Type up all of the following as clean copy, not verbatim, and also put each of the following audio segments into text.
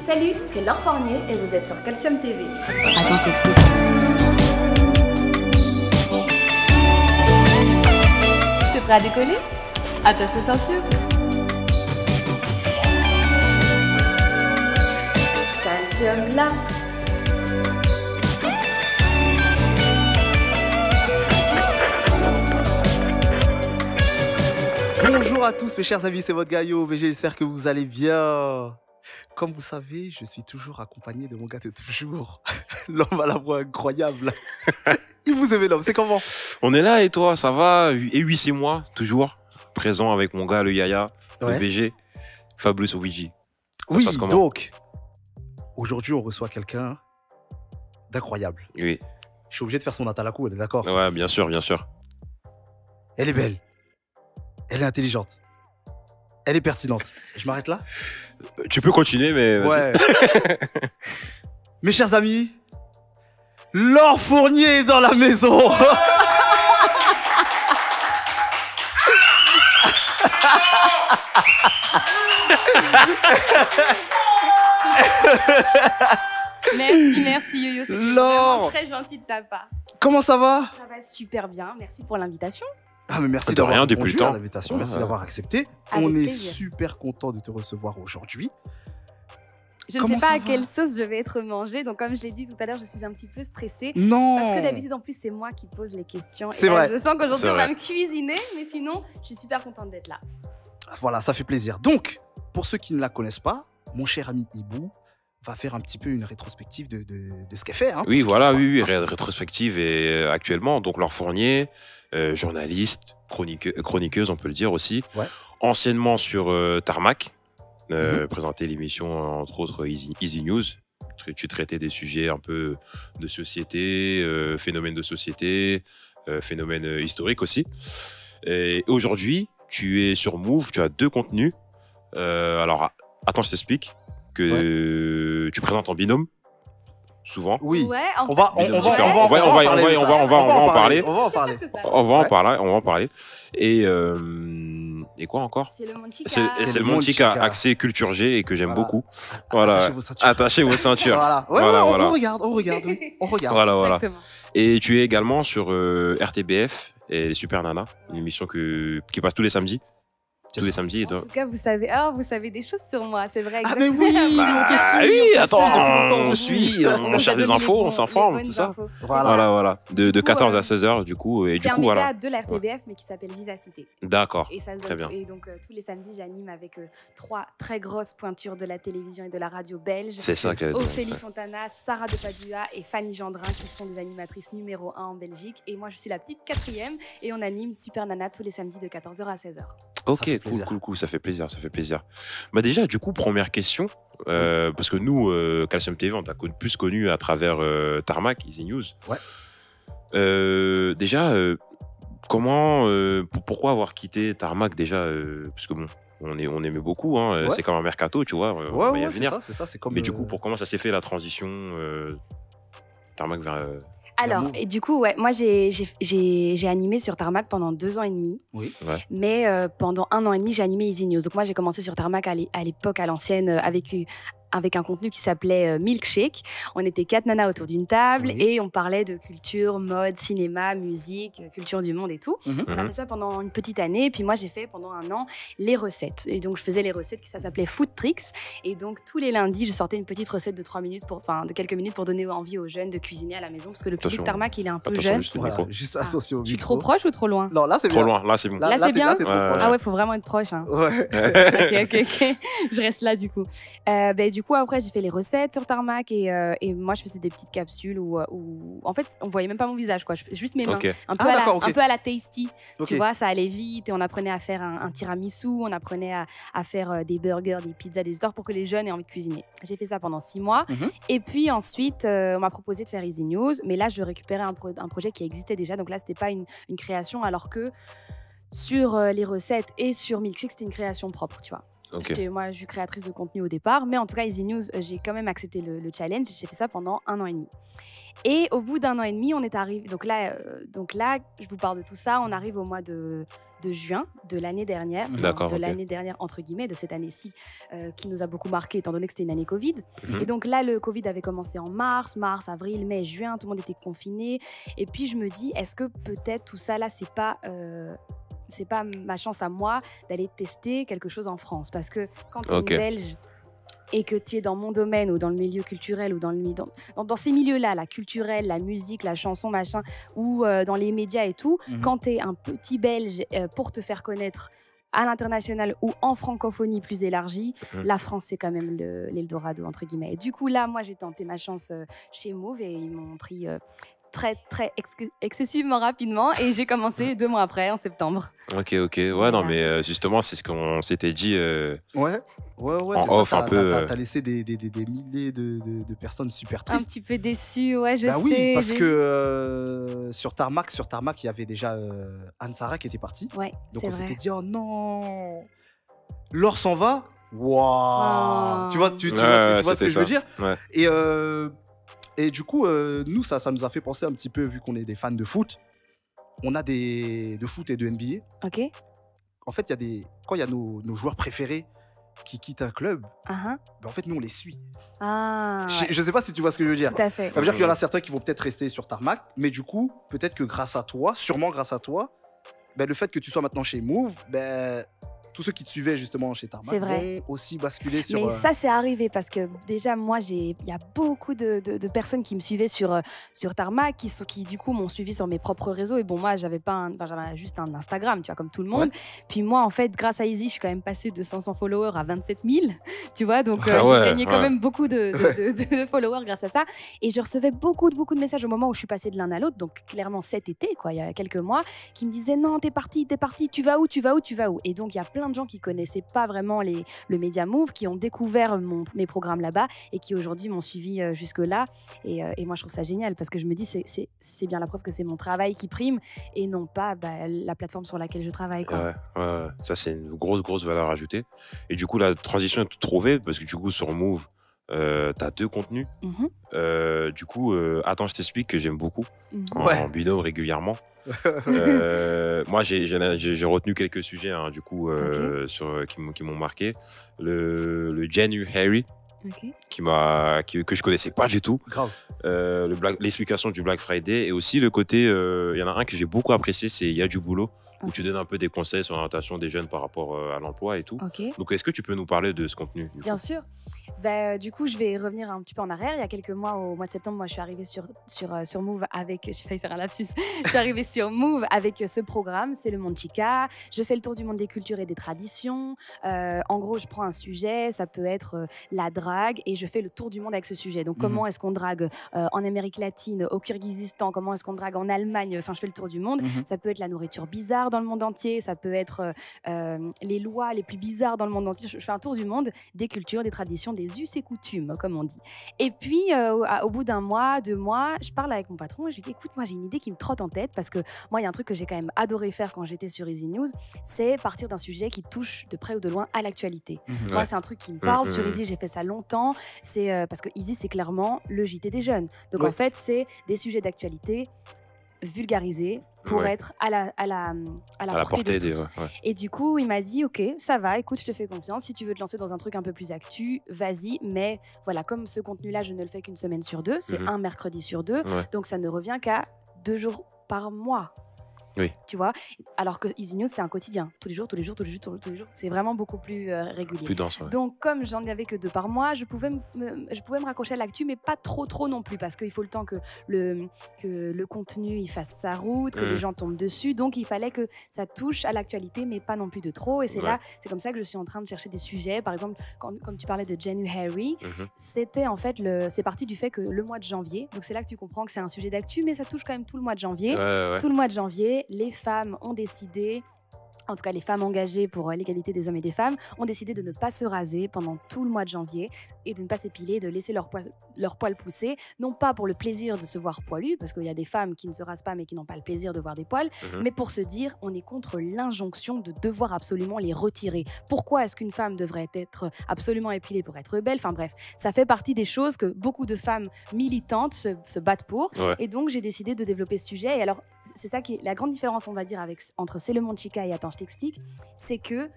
Salut, c'est Laure Fournier et vous êtes sur Calcium TV. Attends, je t'explique. T'es prêt à décoller? Attache ta ceinture. Calcium là. Bonjour à tous mes chers amis, c'est votre Gaio VG, j'espère que vous allez bien. Comme vous savez, je suis toujours accompagné de mon gars de toujours, l'homme à la voix incroyable. Il vous aime l'homme, c'est comment? On est là et toi, ça va? Et oui, c'est moi, toujours présent avec mon gars, le Yaya, Ouais. le VG, Fabulous Ouija. Oui, passe comment? donc, aujourd'hui on reçoit quelqu'un d'incroyable. Oui, Je suis obligé de faire son atalakou, elle est d'accord? ouais, bien sûr, bien sûr. Elle est belle, elle est intelligente, elle est pertinente. Je m'arrête là? Tu peux continuer, mais vas-y. Ouais. Mes chers amis, Laure Fournier est dans la maison. Merci Yo-Yo, c'est Laure. vraiment très gentil de ta part. Comment ça va? Ça va super bien, merci pour l'invitation. Ah mais merci De d'avoir rien, depuis répondu le temps. à l'invitation, merci Ouais. d'avoir accepté. Avec On est plaisir. super content de te recevoir aujourd'hui. Je ne Comment sais pas ça à va? quelle sauce je vais être mangée, donc comme je l'ai dit tout à l'heure, je suis un petit peu stressée. Non. Parce que d'habitude, en plus, c'est moi qui pose les questions. C'est Et là, vrai. je sens qu'aujourd'hui, C'est on va vrai. me cuisiner, mais sinon, je suis super contente d'être là. Voilà, ça fait plaisir. Donc, pour ceux qui ne la connaissent pas, mon cher ami Ibou va faire un petit peu une rétrospective de ce qu'elle fait. Hein, Oui, parce que voilà, c'est pas- oui, rétrospective et actuellement, donc Laure Fournier, journaliste, chroniqueuse, on peut le dire aussi. Ouais. Anciennement sur Tarmac, présentait l'émission, entre autres, Easy News. Tu traitais des sujets un peu de société, phénomènes de société, phénomènes historiques aussi. Et aujourd'hui, tu es sur Move, tu as 2 contenus. Alors, attends, je t'explique que tu présentes en binôme, souvent. Oui. Ouais, On va en On va- parler. on va- de ça. on va en parler. On va en parler. On va en Ouais. parler, on va en parler. Et quoi encore? C'est le Monchica. C'est le Monchica. Monchica axé culture G et que j'aime Voilà. beaucoup. Voilà. Attachez vos ceintures. Attachez vos ceintures. Voilà. Ouais, Voilà, ouais, voilà. On regarde, oui. On regarde. Voilà. Exactement. Et tu es également sur RTBF et Super Nana, une émission qui passe tous les samedis. C'est Tous les ça. samedis. En tout cas, vous savez des choses sur moi, c'est vrai. Ah mais oui, exactement. on te Ah suit, oui, on te attends, suit depuis longtemps, on te suit, on Vous cherche avez des les infos, on bons- s'informe, les tout bonnes ça. infos. Voilà. Voilà. De Du coup, 14 à 16h, du coup. Et C'est du un coup, média voilà. de la RTBF, mais qui s'appelle Vivacité. D'accord. Et, ça, Très bien. et donc, tous les samedis, j'anime avec 3 très grosses pointures de la télévision et de la radio belge. C'est ça que. Ophélie Fontana, Sarah de Padua et Fanny Gendrin, qui sont des animatrices numéro 1 en Belgique. Et moi, je suis la petite 4e et on anime Super Nana tous les samedis de 14h à 16h. Ok, fait cool, plaisir. cool, ça fait plaisir. Bah déjà, du coup, première question, parce que nous, Calcium TV, on t'a plus connu à travers Tarmac, Easy News. Ouais. Déjà, pourquoi avoir quitté Tarmac déjà parce que bon, on aimait beaucoup, hein, Ouais. c'est comme un mercato, tu vois, on va y Ouais, c'est venir. ça, c'est ça. C'est comme. Mais du coup, comment ça s'est fait la transition Tarmac vers... Alors, Move. et du coup, ouais, moi, j'ai animé sur Tarmac pendant 2 ans et demi. Oui. Ouais. Mais pendant 1 an et demi, j'ai animé Easy News. Donc moi, j'ai commencé sur Tarmac à l'époque, à l'ancienne, avec un contenu qui s'appelait Milkshake. On était 4 nanas autour d'une table Oui. et on parlait de culture, mode, cinéma, musique, culture du monde et tout. Mhm. On a fait ça pendant une petite année. Et puis moi, j'ai fait pendant 1 an les recettes. Et donc, je faisais les recettes ça s'appelait Food Tricks. Et donc, tous les lundis, je sortais une petite recette de 3 minutes, de quelques minutes pour donner envie aux jeunes de cuisiner à la maison. Parce que le public Attention. Tarmac, il est un peu Attention, jeune. juste le Voilà, micro. juste attention au Je suis micro. trop proche ou trop loin? Non, là c'est Trop bien. loin, là c'est bon. Là, c'est t'es- bien t'es trop Ouais. proche. Ah ouais, faut vraiment être proche. Hein. Ouais. ok. Je reste là du coup. Du coup, après, j'ai fait les recettes sur Tarmac et moi, je faisais des petites capsules où en fait, on voyait même pas mon visage, quoi. Je faisais juste mes mains. Ok. Un peu, Ah, à la, d'accord, ok. un peu à la Tasty. Ok. Tu vois, ça allait vite et on apprenait à faire un tiramisu, on apprenait à faire des burgers, des pizzas, des stores pour que les jeunes aient envie de cuisiner. J'ai fait ça pendant 6 mois. Mhm. Et puis ensuite, on m'a proposé de faire Easy News. Mais là, je récupérais un projet qui existait déjà. Donc là, c'était pas une création, alors que sur les recettes et sur Milkshake, c'était une création propre, tu vois. Ok. Moi, je suis créatrice de contenu au départ, mais en tout cas, Easy News, j'ai quand même accepté le challenge. J'ai fait ça pendant 1 an et demi. Et au bout d'1 an et demi, on est arrivé. Donc là, je vous parle de tout ça. On arrive au mois de juin de l'année dernière, Mhm. D'accord, de ok. l'année dernière entre guillemets, de cette année-ci, qui nous a beaucoup marqué étant donné que c'était une année Covid. Mhm. Et donc là, le Covid avait commencé en mars, avril, mai, juin. Tout le monde était confiné. Et puis je me dis, est-ce que peut-être tout ça là, c'est pas ma chance à moi d'aller tester quelque chose en France, parce que quand tu es Ok. une Belge et que tu es dans mon domaine ou dans le milieu culturel ou dans ces milieux-là, la culturelle, la musique, la chanson, machin, ou dans les médias et tout, Mhm. quand tu es un petit Belge, pour te faire connaître à l'international ou en francophonie plus élargie, Mhm. la France, c'est quand même l'Eldorado, entre guillemets. Et du coup, là, moi, j'ai tenté ma chance chez Move et ils m'ont pris très, très excessivement rapidement et j'ai commencé 2 mois après, en septembre. Ok, ok. Ouais, non, Voilà. mais justement, c'est ce qu'on s'était dit Ouais, ouais, en c'est ça. off un peu. T'as laissé des milliers de personnes super Un tristes. petit peu déçue, ouais, je Bah oui, sais. parce que sur Tarmac, il y avait déjà Anne-Sara qui était partie. Ouais, Donc c'est on vrai. s'était dit, oh non, Laure s'en va. Waouh. Tu vois, tu vois Ouais, tu vois ce c'était que je veux ça. dire? Ouais. Et du coup, nous, ça nous a fait penser un petit peu, vu qu'on est des fans de foot, on a de foot et de NBA. Ok. En fait, quand il y a nos joueurs préférés qui quittent un club, Ah, ben en fait, nous, on les suit. ah, ouais, Je sais pas si tu vois ce que je veux dire. tout à fait. Ça veut dire qu'il y en a certains qui vont peut-être rester sur Tarmac, mais du coup, peut-être que grâce à toi, sûrement grâce à toi, ben, le fait que tu sois maintenant chez Move, ben, tous ceux qui te suivaient justement chez Tarmac C'est vrai. vont aussi basculer sur... Mais ça, c'est arrivé parce que déjà, moi, il y a beaucoup de personnes qui me suivaient sur Tarmac, qui du coup m'ont suivi sur mes propres réseaux. Et bon, moi, j'avais juste un Instagram, tu vois, comme tout le monde. Ouais. Puis moi, en fait, grâce à Easy, je suis quand même passée de 500 followers à 27 000, tu vois. Donc, Ah j'ai ouais, gagné quand ouais. même beaucoup de followers grâce à ça. Et je recevais beaucoup de messages au moment où je suis passée de l'un à l'autre. Donc, clairement, cet été, quoi, il y a quelques mois, qui me disaient non, t'es parti, tu vas où? Et donc, il y a plein de gens qui connaissaient pas vraiment le Media Move, qui ont découvert mes programmes là-bas et qui aujourd'hui m'ont suivi jusque-là. Et moi, je trouve ça génial parce que je me dis, c'est bien la preuve que c'est mon travail qui prime et non pas la plateforme sur laquelle je travaille, quoi. Ouais, ouais. Ça, c'est une grosse valeur ajoutée. Et du coup, la transition est toute trouvée parce que du coup, sur Move, t'as 2 contenus. Du coup, attends, je t'explique que j'aime beaucoup Ouais. en binôme régulièrement. Moi, j'ai retenu quelques sujets hein, du coup qui m'ont marqué. Le January Harry Ok. que je connaissais pas du tout. Grave. L'explication du Black Friday et aussi le côté, il y en a un que j'ai beaucoup apprécié, c'est Il y a du boulot, où Ok. tu donnes un peu des conseils sur l'orientation des jeunes par rapport à l'emploi et tout. Ok. Donc, est-ce que tu peux nous parler de ce contenu du Bien coup sûr. Du coup, je vais revenir un petit peu en arrière. Il y a quelques mois, au mois de septembre, moi, je suis arrivée sur Move avec... J'ai failli faire un lapsus. Je suis arrivée sur Move avec ce programme, c'est le Monde Chica. Je fais le tour du monde des cultures et des traditions. En gros, je prends un sujet, ça peut être la drague, et je fais le tour du monde avec ce sujet. Donc, comment est-ce qu'on drague en Amérique latine, au Kyrgyzstan, comment est-ce qu'on drague en Allemagne. Enfin, je fais le tour du monde. Ça peut être la nourriture bizarre dans le monde entier, ça peut être les lois les plus bizarres dans le monde entier. Je fais un tour du monde des cultures, des traditions, des us et coutumes, comme on dit. Et puis, au bout d'un mois, 2 mois, je parle avec mon patron et je lui dis, écoute, moi, j'ai une idée qui me trotte en tête parce que moi, il y a un truc que j'ai quand même adoré faire quand j'étais sur Easy News, c'est partir d'un sujet qui touche de près ou de loin à l'actualité. Moi, Ouais. c'est un truc qui me parle. Sur Easy, j'ai fait ça longtemps. C'est parce que Easy, c'est clairement le JT des jeunes. Donc, Ouais. en fait, c'est des sujets d'actualité vulgarisés pour Ouais. être à la À la portée portée de des. tous. Ouais. Et du coup, il m'a dit, ok, ça va, écoute, je te fais confiance. Si tu veux te lancer dans un truc un peu plus actu, vas-y. Mais voilà, comme ce contenu-là, je ne le fais qu'une semaine sur 2, c'est un mercredi sur 2, Ouais. donc ça ne revient qu'à 2 jours par mois. Oui. Tu vois, alors que Easy News, c'est un quotidien. Tous les jours. C'est vraiment beaucoup plus régulier. Plus dense, ouais. Donc, comme j'en avais que 2 par mois, je pouvais me raccrocher à l'actu, mais pas trop non plus, parce qu'il faut le temps que le contenu il fasse sa route, que les gens tombent dessus. Donc, il fallait que ça touche à l'actualité, mais pas non plus de trop. Et c'est là, c'est comme ça que je suis en train de chercher des sujets. Par exemple, comme tu parlais de January, c'était en fait, c'est parti du fait que le mois de janvier, donc c'est là que tu comprends que c'est un sujet d'actu, mais ça touche quand même tout le mois de janvier. Ouais. Tout le mois de janvier, les femmes ont décidé en tout cas les femmes engagées pour l'égalité des hommes et des femmes, ont décidé de ne pas se raser pendant tout le mois de janvier et de ne pas s'épiler, de laisser leur poil pousser, non pas pour le plaisir de se voir poilu, parce qu'il y a des femmes qui ne se rasent pas mais qui n'ont pas le plaisir de voir des poils, mais pour se dire on est contre l'injonction de devoir absolument les retirer. Pourquoi est-ce qu'une femme devrait être absolument épilée pour être belle? Enfin bref, ça fait partie des choses que beaucoup de femmes militantes se battent pour. Ouais. Et donc j'ai décidé de développer ce sujet. Et alors c'est ça qui est la grande différence, on va dire, entre C'est le monde Chica et Attends, je t'explique, c'est que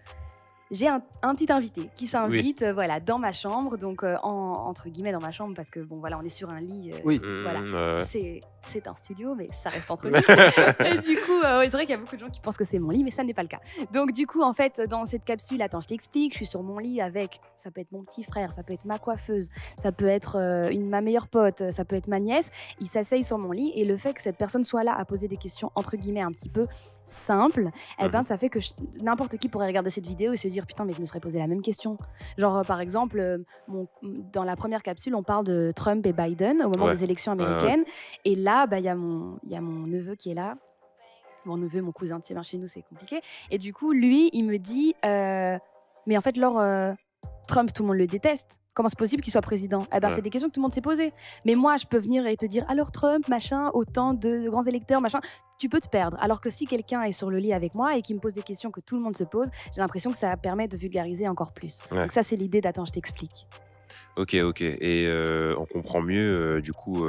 j'ai un petit invité qui s'invite voilà, dans ma chambre, donc entre guillemets dans ma chambre, parce que bon, voilà, on est sur un lit. Oui. Voilà. C'est un studio, mais ça reste entre nous. Et du coup, c'est vrai qu'il y a beaucoup de gens qui pensent que c'est mon lit, mais ça n'est pas le cas. Donc du coup, en fait, dans cette capsule, attends, je t'explique, je suis sur mon lit avec, ça peut être mon petit frère, ça peut être ma coiffeuse, ça peut être ma meilleure pote, ça peut être ma nièce. Ils s'asseyent sur mon lit et le fait que cette personne soit là à poser des questions, entre guillemets, un petit peu simples, eh ben, ça fait que n'importe qui pourrait regarder cette vidéo et se dire putain, mais je me serais posé la même question. Genre, par exemple, dans la première capsule, on parle de Trump et Biden au moment des élections américaines. Et là, il y a mon neveu qui est là. Mon neveu, mon cousin, tu sais, chez nous, c'est compliqué. Et du coup, lui, il me dit mais en fait, Laure, Trump, tout le monde le déteste. Comment c'est possible qu'il soit président? Eh ben, c'est des questions que tout le monde s'est posées. Mais moi, je peux venir et te dire alors Trump, machin, autant de grands électeurs, machin. Tu peux te perdre. Alors que si quelqu'un est sur le lit avec moi et qui me pose des questions que tout le monde se pose, j'ai l'impression que ça permet de vulgariser encore plus. Donc ça, c'est l'idée d'Attends, je t'explique. Ok. Et on comprend mieux, du coup,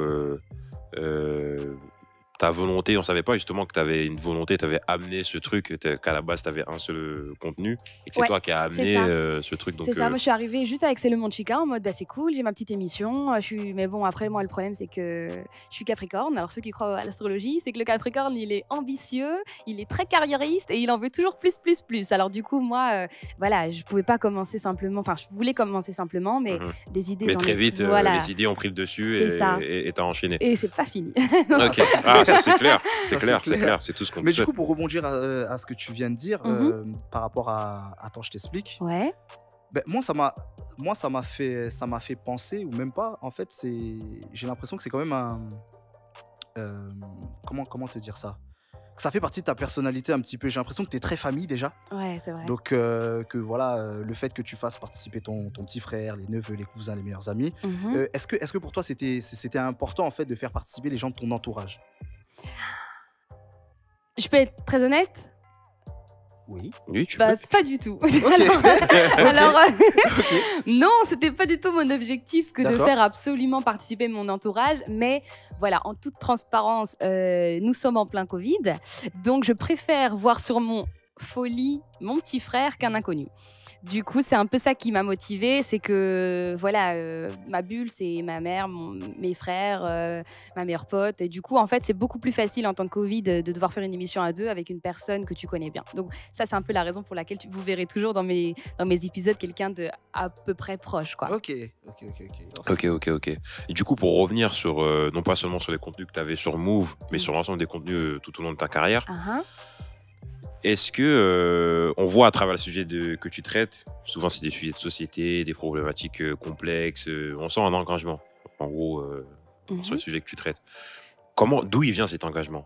ta volonté. On savait pas justement que tu avais une volonté, tu avais amené ce truc, qu'à la base, tu avais un seul contenu et que c'est toi qui as amené ce truc. C'est ça, moi je suis arrivée juste avec C'est le monde Chica en mode c'est cool, j'ai ma petite émission. Mais bon, après, moi, le problème, c'est que je suis Capricorne. Alors, ceux qui croient à l'astrologie, c'est que le Capricorne, il est ambitieux, il est très carriériste et il en veut toujours plus. Alors, du coup, moi, voilà, je pouvais pas commencer simplement. Enfin, je voulais commencer simplement, mais des idées. Mais très vite, les idées ont pris le dessus et t'as enchaîné. Et c'est pas fini. Ok. Ah, ça c'est clair. C'est clair. C'est tout ce qu'on peut. Mais du coup, pour rebondir à ce que tu viens de dire, par rapport à Attends, je t'explique. Ouais. Ben, moi, ça m'a fait penser, ou même pas. En fait, j'ai l'impression que c'est quand même comment te dire ça? Ça fait partie de ta personnalité un petit peu. J'ai l'impression que tu es très famille déjà. Ouais, c'est vrai. Donc, que voilà, le fait que tu fasses participer ton petit frère, les neveux, les cousins, les meilleurs amis, est-ce que pour toi, c'était important en fait de faire participer les gens de ton entourage? Je peux être très honnête? Oui, tu peux. Pas du tout. Ok. Alors, Ok. non, c'était pas du tout mon objectif que de faire absolument participer mon entourage. Mais voilà, en toute transparence, nous sommes en plein Covid. Donc, je préfère voir sur mon folie mon petit frère qu'un inconnu. Du coup, c'est un peu ça qui m'a motivée, c'est que voilà, ma bulle, c'est ma mère, mes frères, ma meilleure pote. Et du coup, en fait, c'est beaucoup plus facile en temps de Covid de devoir faire une émission à deux avec une personne que tu connais bien. Donc ça, c'est un peu la raison pour laquelle vous verrez toujours dans mes épisodes quelqu'un de à peu près proche, quoi. Ok. Et du coup, pour revenir sur, non pas seulement sur les contenus que tu avais sur Move, mais sur l'ensemble des contenus tout au long de ta carrière, est-ce que on voit à travers le sujet que tu traites, souvent c'est des sujets de société, des problématiques complexes, on sent un engagement, en gros, sur le sujet que tu traites. D'où il vient cet engagement?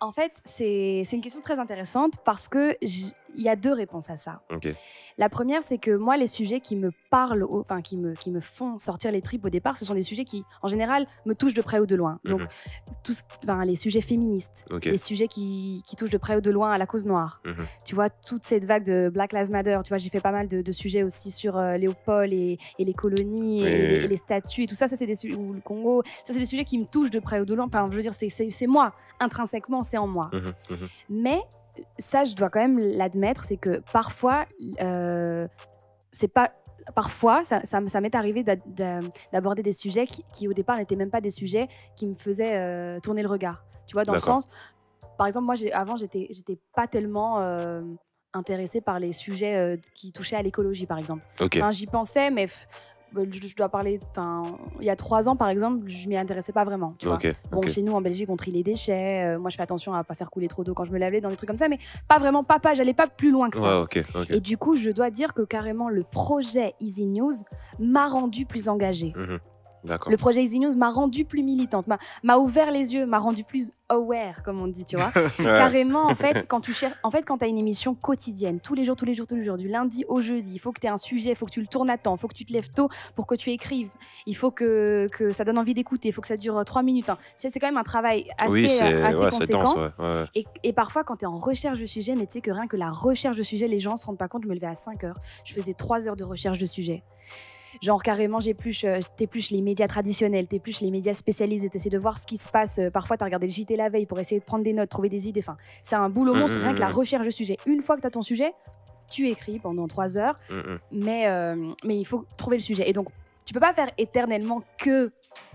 En fait, c'est une question très intéressante parce que il y a deux réponses à ça. Okay. La première, c'est que moi, les sujets qui me parlent, enfin qui me font sortir les tripes au départ, ce sont des sujets qui, en général, me touchent de près ou de loin. Donc, les sujets féministes, les sujets qui touchent de près ou de loin à la cause noire. Tu vois, toute cette vague de Black Lives Matter, tu vois, j'ai fait pas mal de sujets aussi sur Léopold et les colonies et les statuts et tout ça. Ça, c'est des sujets, ou le Congo, ça, c'est des sujets qui me touchent de près ou de loin. Enfin, je veux dire, c'est moi, intrinsèquement, c'est en moi. Mais ça, je dois quand même l'admettre, c'est que parfois, ça m'est arrivé d'aborder des sujets qui au départ n'étaient même pas des sujets qui me faisaient tourner le regard. Tu vois, dans le sens, par exemple, moi, avant, j'étais pas tellement intéressée par les sujets qui touchaient à l'écologie, par exemple. Enfin, j'y pensais, mais je dois parler, il y a 3 ans par exemple, je m'y intéressais pas vraiment, tu vois. Bon, chez nous en Belgique on trie les déchets, moi je fais attention à pas faire couler trop d'eau quand je me lave les dents, des trucs comme ça, mais pas vraiment, j'allais pas plus loin que ça. Et du coup je dois dire que carrément le projet Easy News m'a rendue plus engagée. D'accord. Le projet Easy News m'a rendue plus militante, m'a ouvert les yeux, m'a rendue plus aware, comme on dit, tu vois. Ouais. Carrément, en fait, quand tu as une émission quotidienne, tous les jours, du lundi au jeudi, il faut que tu aies un sujet, il faut que tu le tournes à temps, il faut que tu te lèves tôt pour que tu écrives, il faut que ça donne envie d'écouter, il faut que ça dure 3 minutes. Enfin, c'est quand même un travail Oui, assez c'est conséquent. dense, ouais. Et parfois, quand tu es en recherche de sujet, mais tu sais que rien que la recherche de sujet, les gens ne se rendent pas compte, je me levais à 5 heures, je faisais 3 heures de recherche de sujet. Genre carrément, t'épluches les médias traditionnels, t'épluches les médias spécialisés, t'essaies de voir ce qui se passe. Parfois, t'as regardé le JT la veille pour essayer de prendre des notes, trouver des idées. Enfin, c'est un boulot monstre, rien que la recherche de sujet. Une fois que t'as ton sujet, tu écris pendant 3 heures, mais il faut trouver le sujet. Et donc, tu peux pas faire éternellement que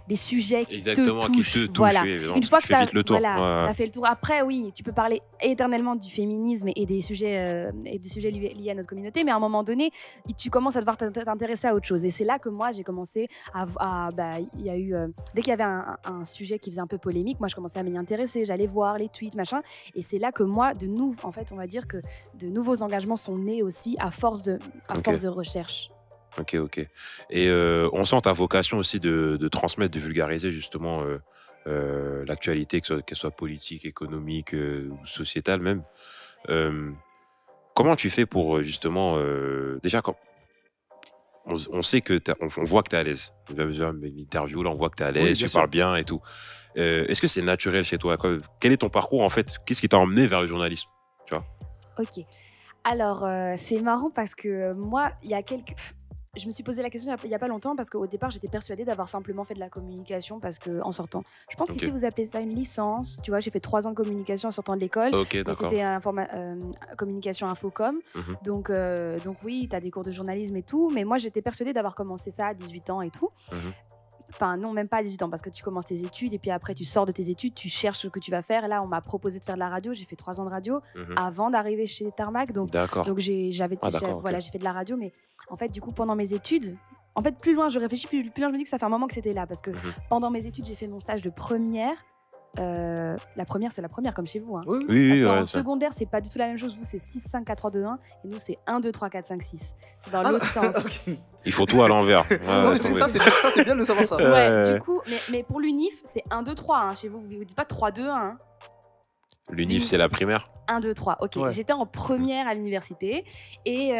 des sujets qui te touchent. Voilà. Oui, une fois que tu as fait le tour. Après, oui, tu peux parler éternellement du féminisme et des sujets liés à notre communauté, mais à un moment donné, tu commences à devoir t'intéresser à autre chose. Et c'est là que moi, j'ai commencé il y a eu, dès qu'il y avait un sujet qui faisait un peu polémique, moi, je commençais à m'y intéresser, j'allais voir les tweets, machin. Et c'est là que moi, en fait, on va dire que de nouveaux engagements sont nés aussi à force de recherche. Ok. Et on sent ta vocation aussi de transmettre, de vulgariser justement l'actualité, qu'elle soit politique, économique ou sociétale même. Comment tu fais pour justement... déjà, on sait que on voit que tu es à l'aise. Déjà, l'interview, là, on voit que tu es à l'aise, tu parles bien et tout. Est-ce que c'est naturel chez toi? Quel est ton parcours en fait? Qu'est-ce qui t'a emmené vers le journalisme, tu vois? Ok. Alors, c'est marrant parce que moi, je me suis posé la question il n'y a pas longtemps parce qu'au départ, j'étais persuadée d'avoir simplement fait de la communication en sortant. Je pense qu'ici, vous appelez ça une licence. Tu vois, j'ai fait 3 ans de communication en sortant de l'école. C'était communication infocom. Donc oui, tu as des cours de journalisme et tout. Mais moi, j'étais persuadée d'avoir commencé ça à 18 ans et tout. Enfin, non, même pas à 18 ans, parce que tu commences tes études et puis après, tu sors de tes études, tu cherches ce que tu vas faire. Et là, on m'a proposé de faire de la radio. J'ai fait 3 ans de radio avant d'arriver chez Tarmac. Donc j'ai fait de la radio. Mais en fait, du coup, pendant mes études, en fait, plus loin je réfléchis, plus loin je me dis que ça fait un moment que c'était là. Parce que pendant mes études, j'ai fait mon stage de première. La première, c'est la première, comme chez vous. Hein. Oui, parce qu'en secondaire, c'est pas du tout la même chose. Vous, c'est 6, 5, 4, 3, 2, 1. Et nous, c'est 1, 2, 3, 4, 5, 6. C'est dans l'autre sens. Okay. Il faut tout à l'envers. Non, mais ça, c'est bien de le savoir ça. Ouais, du coup, mais pour l'UNIF, c'est 1, 2, 3. Hein. Chez vous, vous dites pas 3, 2, 1. Hein. L'UNIF, c'est la primaire? 1, 2, 3. Ok, j'étais en première à l'université et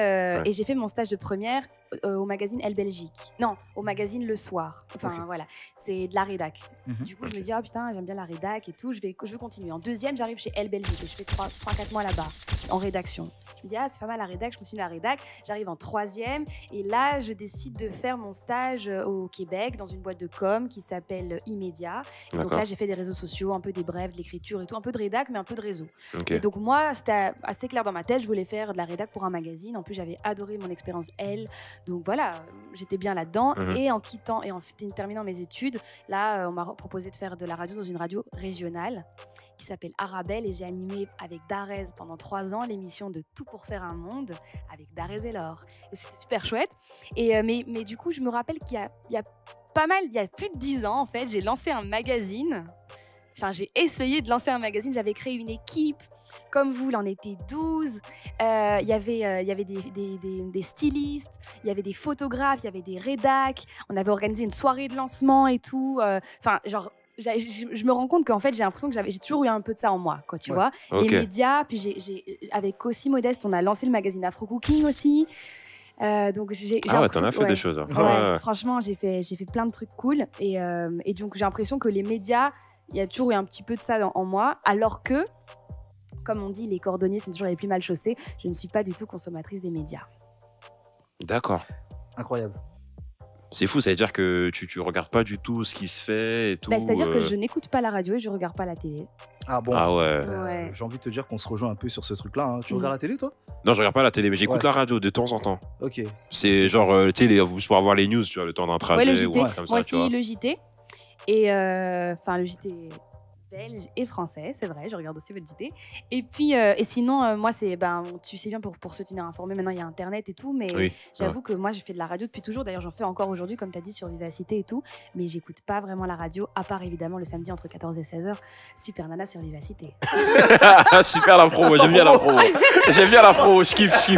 j'ai fait mon stage de première au magazine Elle Belgique. Non, au magazine Le Soir. Enfin, voilà. C'est de la rédac. Du coup, je me dis, oh putain, j'aime bien la rédac et tout. Je veux continuer. En deuxième, j'arrive chez Elle Belgique et je fais 3-4 mois là-bas, en rédaction. Je me dis, c'est pas mal la rédac, je continue la rédac. J'arrive en 3e et là, je décide de faire mon stage au Québec dans une boîte de com qui s'appelle Immédiat. Donc là, j'ai fait des réseaux sociaux, un peu des brèves, de l'écriture et tout, un peu de rédac, mais un peu de réseau. Et donc moi, c'était assez clair dans ma tête, je voulais faire de la rédac pour un magazine. En plus, j'avais adoré mon expérience Elle. Donc voilà, j'étais bien là-dedans. Et en terminant mes études, là, on m'a proposé de faire de la radio dans une radio régionale qui s'appelle Arabelle et j'ai animé avec Darès pendant 3 ans l'émission de Tout pour faire un monde avec Darès et Laure. Et c'était super chouette. Et mais du coup, je me rappelle qu'il y a plus de 10 ans, en fait, j'ai lancé un magazine. Enfin, j'ai essayé de lancer un magazine. J'avais créé une équipe. Comme vous, il en était 12. Il y avait des stylistes, il y avait des photographes, il y avait des rédacs. On avait organisé une soirée de lancement et tout. Enfin, genre... Je me rends compte qu'en fait j'ai l'impression que j'ai toujours eu un peu de ça en moi, quoi, tu vois. Les médias, puis avec aussi Modeste, on a lancé le magazine Afro Cooking aussi. Donc t'en as fait des choses. Hein. Franchement, j'ai fait plein de trucs cool et donc j'ai l'impression que les médias, il y a toujours eu un petit peu de ça en moi, alors que, comme on dit, les cordonniers sont toujours les plus mal chaussés. Je ne suis pas du tout consommatrice des médias. D'accord. Incroyable. C'est fou, ça veut dire que tu regardes pas du tout ce qui se fait et tout. C'est-à-dire que je n'écoute pas la radio et je regarde pas la télé. Ah bon? Ah ouais. J'ai envie de te dire qu'on se rejoint un peu sur ce truc-là. Hein. Tu regardes la télé, toi? Non, je regarde pas la télé, mais j'écoute la radio de temps en temps. Ok. C'est genre, tu sais, pour avoir les news, tu vois, le temps d'un trajet. Ouais, le JT. Ou comme Moi ça, aussi, le JT. Et enfin, le JT belge et français, c'est vrai, je regarde aussi votre JT. Et puis, et sinon, moi, c'est, tu sais bien, pour se tenir informé, maintenant, il y a Internet et tout, mais j'avoue que moi, j'ai fait de la radio depuis toujours. D'ailleurs, j'en fais encore aujourd'hui, comme tu as dit, sur Vivacité et tout, mais j'écoute pas vraiment la radio, à part évidemment le samedi entre 14 et 16h, Super Nana sur Vivacité. Super la promo, j'aime bien la promo. J'aime bien la promo, je kiffe.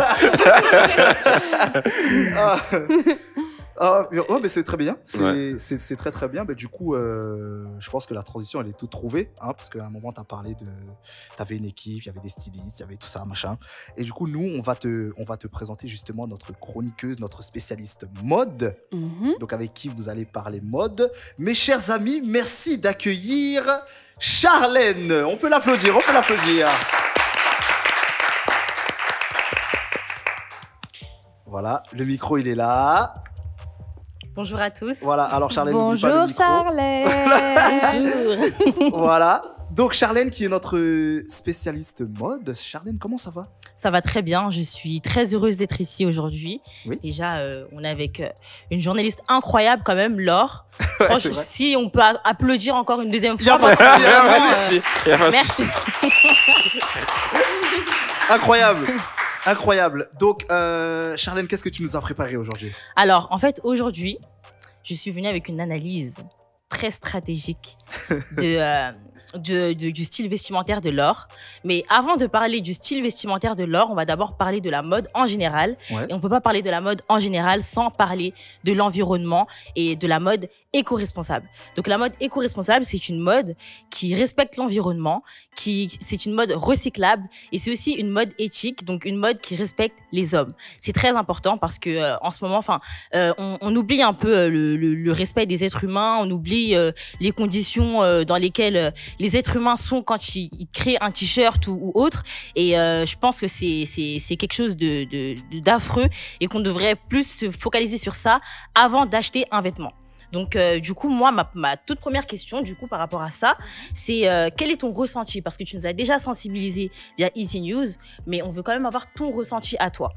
Ah, ouais, mais c'est très bien. Ouais. C'est très très bien. Mais du coup, je pense que la transition, elle est toute trouvée. Hein, parce qu'à un moment, tu as parlé de. Tu avais une équipe, il y avait des stylistes, il y avait tout ça, machin. Et du coup, nous, on va te présenter justement notre chroniqueuse, notre spécialiste mode. Donc, avec qui vous allez parler mode. Mes chers amis, merci d'accueillir Charlène. On peut l'applaudir, on peut l'applaudir. Voilà, le micro, il est là. Bonjour à tous. Voilà, alors Charlène, n'oublie pas le Bonjour micro. Charlène. Bonjour. Voilà. Donc Charlène qui est notre spécialiste mode. Charlène, comment ça va? Ça va très bien. Je suis très heureuse d'être ici aujourd'hui. Oui. Déjà, on est avec une journaliste incroyable quand même, Laure. Ouais, Franchement, c'est vrai. si on peut applaudir encore une deuxième Y a fois. pas de parce que souci, y a pas de vraiment, souci. Y a pas de merci. souci. Incroyable. Incroyable. Donc Charlène, qu'est-ce que tu nous as préparé aujourd'hui? Alors, en fait, aujourd'hui, je suis venue avec une analyse très stratégique du style vestimentaire de Laure. Mais avant de parler du style vestimentaire de Laure, on va d'abord parler de la mode en général. Ouais. Et on ne peut pas parler de la mode en général sans parler de l'environnement et de la mode éco-responsable. Donc la mode éco-responsable, c'est une mode qui respecte l'environnement, c'est une mode recyclable et c'est aussi une mode éthique, donc une mode qui respecte les hommes. C'est très important parce que en ce moment, on oublie un peu le respect des êtres humains, on oublie les conditions dans lesquelles les êtres humains sont quand ils créent un t-shirt ou autre. Et je pense que c'est quelque chose d'affreux et qu'on devrait plus se focaliser sur ça avant d'acheter un vêtement. Donc, du coup, moi, ma toute première question, du coup, par rapport à ça, c'est quel est ton ressenti? Parce que tu nous as déjà sensibilisés via Easy News, mais on veut quand même avoir ton ressenti à toi.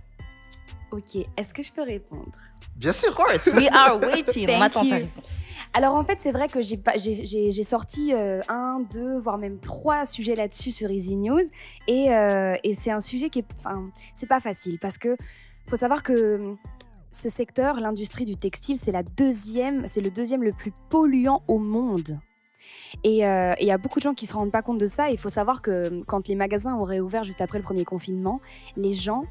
Ok, est-ce que je peux répondre? Bien sûr. Of course, we are waiting. On Thank m'attend ta you. réponse. Alors en fait, c'est vrai que j'ai sorti 1, 2, voire même 3 sujets là-dessus sur Easy News. Et c'est un sujet qui est... Enfin, c'est pas facile parce que faut savoir que ce secteur, l'industrie du textile, c'est le deuxième le plus polluant au monde. Et il y a beaucoup de gens qui se rendent pas compte de ça. Il faut savoir que quand les magasins ont réouvert juste après le premier confinement, les gens...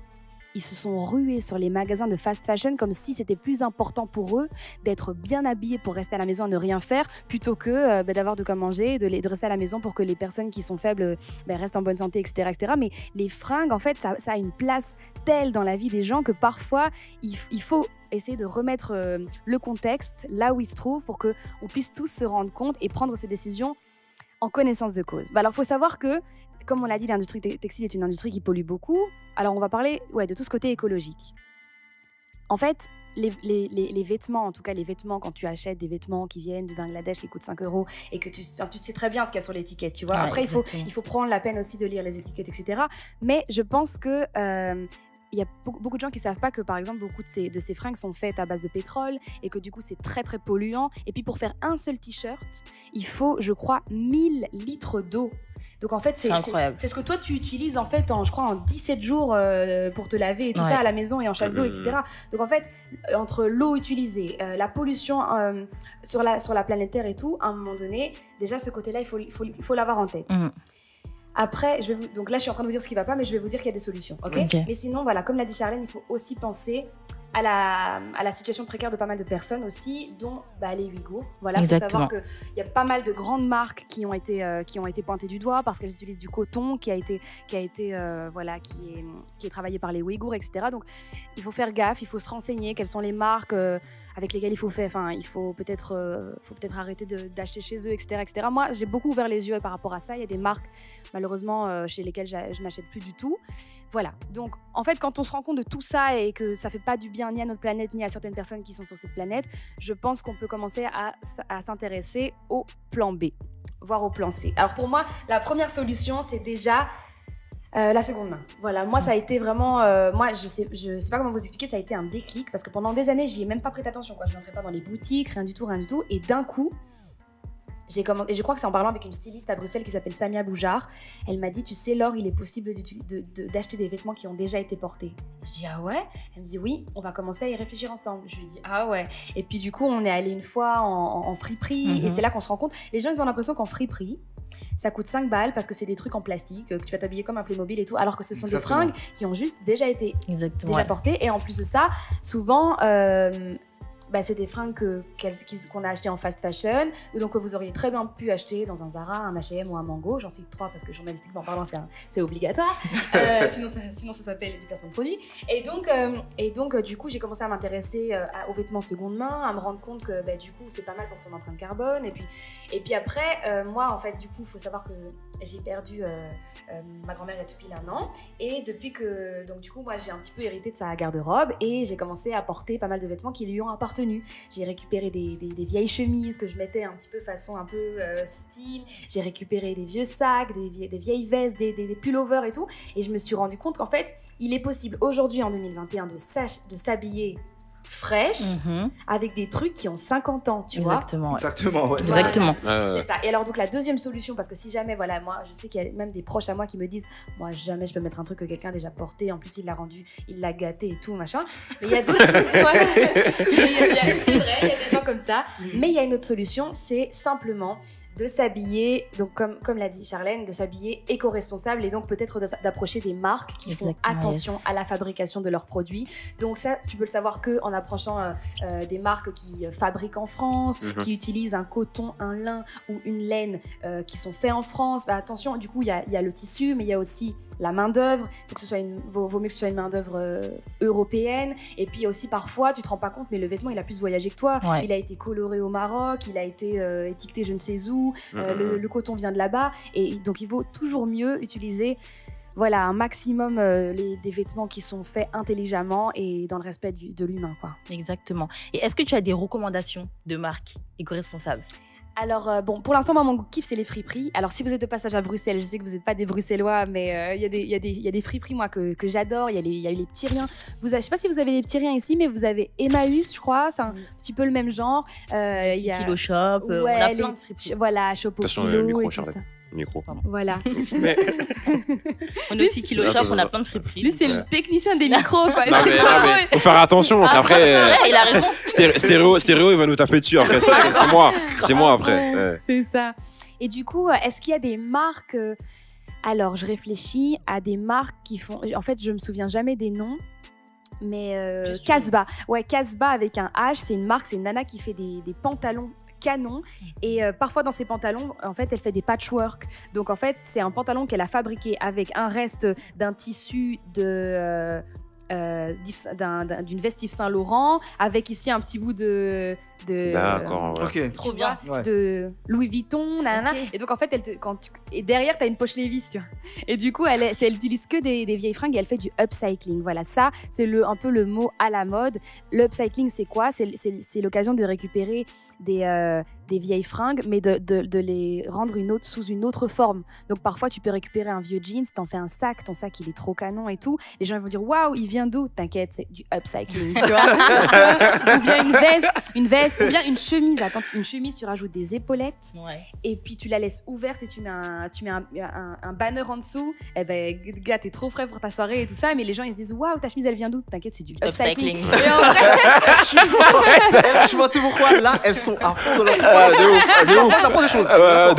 Ils se sont rués sur les magasins de fast fashion comme si c'était plus important pour eux d'être bien habillés pour rester à la maison et ne rien faire plutôt que d'avoir de quoi manger, de rester à la maison pour que les personnes qui sont faibles restent en bonne santé, etc., etc. Mais les fringues, en fait, ça a une place telle dans la vie des gens que parfois, il faut essayer de remettre le contexte là où il se trouve pour qu'on puisse tous se rendre compte et prendre ces décisions en connaissance de cause. Alors, il faut savoir que, comme on l'a dit, l'industrie textile est une industrie qui pollue beaucoup. Alors, on va parler de tout ce côté écologique. En fait, les vêtements, en tout cas les vêtements, quand tu achètes des vêtements qui viennent du Bangladesh qui coûtent 5 € et que tu sais très bien ce qu'il y a sur l'étiquette, tu vois. Ouais, Après, exactement. il faut prendre la peine aussi de lire les étiquettes, etc. Mais je pense que... il y a beaucoup de gens qui ne savent pas que, par exemple, beaucoup de ces fringues sont faites à base de pétrole et que du coup, c'est très, très polluant. Et puis, pour faire un seul t-shirt, il faut, je crois, 1000 litres d'eau. Donc, en fait, C'est incroyable. c'est ce que toi, tu utilises, en fait, je crois, en 17 jours pour te laver et tout Ouais. ça à la maison et en chasse d'eau, etc. Donc, en fait, entre l'eau utilisée, la pollution sur la planète Terre et tout, à un moment donné, déjà, ce côté-là, il faut l'avoir en tête. Après, donc là, je suis en train de vous dire ce qui ne va pas, mais je vais vous dire qu'il y a des solutions. Ok. Ok. Mais sinon, voilà, comme l'a dit Charlène, il faut aussi penser à la situation précaire de pas mal de personnes aussi, dont les Ouïghours. Voilà, il faut Exactement. savoir qu'il y a pas mal de grandes marques qui ont été pointées du doigt parce qu'elles utilisent du coton qui est travaillé par les Ouïghours, etc. Donc, il faut faire gaffe, il faut se renseigner quelles sont les marques avec lesquelles il faut peut-être arrêter d'acheter chez eux, etc., etc. Moi, j'ai beaucoup ouvert les yeux par rapport à ça. Il y a des marques, malheureusement, chez lesquelles je n'achète plus du tout. Voilà. Donc, en fait, quand on se rend compte de tout ça et que ça fait pas du bien ni à notre planète ni à certaines personnes qui sont sur cette planète, je pense qu'on peut commencer à s'intéresser au plan B, voire au plan C. Alors pour moi, la première solution, c'est déjà la seconde main. Voilà, moi ça a été vraiment, moi je sais pas comment vous expliquer, ça a été un déclic parce que pendant des années, j'y ai même pas prêté attention, quoi. Je n'entrais pas dans les boutiques, rien du tout, et d'un coup. Et je crois que c'est en parlant avec une styliste à Bruxelles qui s'appelle Samia Boujar. Elle m'a dit, tu sais Laure, il est possible d'acheter des vêtements qui ont déjà été portés. Je dis, ah ouais? Elle me dit, oui, on va commencer à y réfléchir ensemble. Je lui dis, ah ouais. Et puis du coup, on est allé une fois en friperie et c'est là qu'on se rend compte. Les gens, ils ont l'impression qu'en friperie, ça coûte 5 balles parce que c'est des trucs en plastique, que tu vas t'habiller comme un Playmobil et tout, alors que ce sont Exactement. des fringues qui ont juste déjà été Exactement. portées. Et en plus de ça, souvent... c'est des fringues qu'on a achetées en fast fashion, donc que vous auriez très bien pu acheter dans un Zara, un H&M ou un Mango. J'en cite 3 parce que journalistiquement parlant, c'est obligatoire. Sinon, ça s'appelle du placement de produit. Et donc, du coup, j'ai commencé à m'intéresser aux vêtements seconde main, à me rendre compte que du coup, c'est pas mal pour ton empreinte carbone. Et puis après, moi, en fait, du coup, il faut savoir que j'ai perdu ma grand-mère il y a tout pile 1 an. Et depuis que, donc du coup, moi, j'ai un petit peu hérité de sa garde-robe et j'ai commencé à porter pas mal de vêtements qui lui ont appartenu. J'ai récupéré des vieilles chemises que je mettais un petit peu façon un peu style. J'ai récupéré des vieux sacs, des vieilles vestes, des pullovers et tout. Et je me suis rendu compte qu'en fait, il est possible aujourd'hui en 2021 de s'habiller fraîche avec des trucs qui ont 50 ans, tu vois. Exactement, ouais. Exactement. C'est ça. Et alors, donc, la deuxième solution, parce que si jamais, voilà, moi, je sais qu'il y a même des proches à moi qui me disent, moi, jamais je peux mettre un truc que quelqu'un a déjà porté, en plus, il l'a rendu, il l'a gâté et tout, machin. Mais il y a d'autres voilà. C'est vrai, il y a des gens comme ça. Mais il y a une autre solution, c'est simplement de s'habiller, donc comme l'a dit Charlène, de s'habiller éco-responsable et donc peut-être d'approcher des marques qui font attention à la fabrication de leurs produits. Donc ça, tu peux le savoir qu'en approchant des marques qui fabriquent en France, qui utilisent un coton, un lin ou une laine qui sont faits en France. Attention, du coup, il y a le tissu, mais il y a aussi la main-d'œuvre. Il faut que ce soit vaut mieux que ce soit une main-d'œuvre européenne. Et puis aussi, parfois, tu te rends pas compte, mais le vêtement, il a plus voyagé que toi. Ouais. Il a été coloré au Maroc, il a été étiqueté je ne sais où. Le coton vient de là-bas et donc il vaut toujours mieux utiliser un maximum des vêtements qui sont faits intelligemment et dans le respect de l'humain, quoi. Exactement. Et est-ce que tu as des recommandations de marques éco-responsables? Alors, pour l'instant, moi, mon kiff, c'est les friperies. Alors, si vous êtes de passage à Bruxelles, je sais que vous n'êtes pas des Bruxellois, mais il y a des friperies, moi, que j'adore. Il y a eu les petits riens. Je ne sais pas si vous avez les petits riens ici, mais vous avez Emmaüs, je crois. C'est un petit peu le même genre. Il y a Kilo Shop. On a plein de friperies. Voilà, Shop au Kilo et tout ça. Micro. Voilà. On est aussi Kilo Shop, on a plein de friperies. Lui, c'est le technicien des micros, quoi. Non, mais faut faire attention, parce qu'après. Il a raison. Stéréo, il va nous taper dessus après. Ça, c'est moi après. Ouais. C'est ça. Et du coup, est-ce qu'il y a des marques Alors, je réfléchis à des marques qui font. En fait, je me souviens jamais des noms. Mais Casbah. Ouais, Casbah avec un H, c'est une marque, c'est une nana qui fait des pantalons canon et parfois dans ses pantalons en fait elle fait des patchwork, donc en fait c'est un pantalon qu'elle a fabriqué avec un reste d'un tissu d'une veste Yves Saint Laurent avec ici un petit bout de d'accord, ok, trop bien, de Louis Vuitton, nanana. Okay. Et donc en fait et derrière t'as une poche Levi's, tu vois, et du coup elle utilise que des vieilles fringues et elle fait du upcycling. Voilà, ça c'est un peu le mot à la mode. L'upcycling, c'est quoi? C'est l'occasion de récupérer des vieilles fringues mais de les rendre sous une autre forme. Donc parfois tu peux récupérer un vieux jeans, t'en fais un sac, ton sac il est trop canon et tout, les gens ils vont dire waouh, il vient d'où? T'inquiète, c'est du upcycling, tu vois. Ou bien une veste, ou bien une chemise. Attends, une chemise, tu rajoutes des épaulettes et puis tu la laisses ouverte et tu mets un banner en dessous. Eh ben, gars, t'es trop frais pour ta soirée et tout ça, mais les gens ils se disent waouh, ta chemise elle vient d'où? T'inquiète, c'est du upcycling. Et en vrai, je vois tout pourquoi là elles sont à fond de leur de ouf. J'apprends des choses.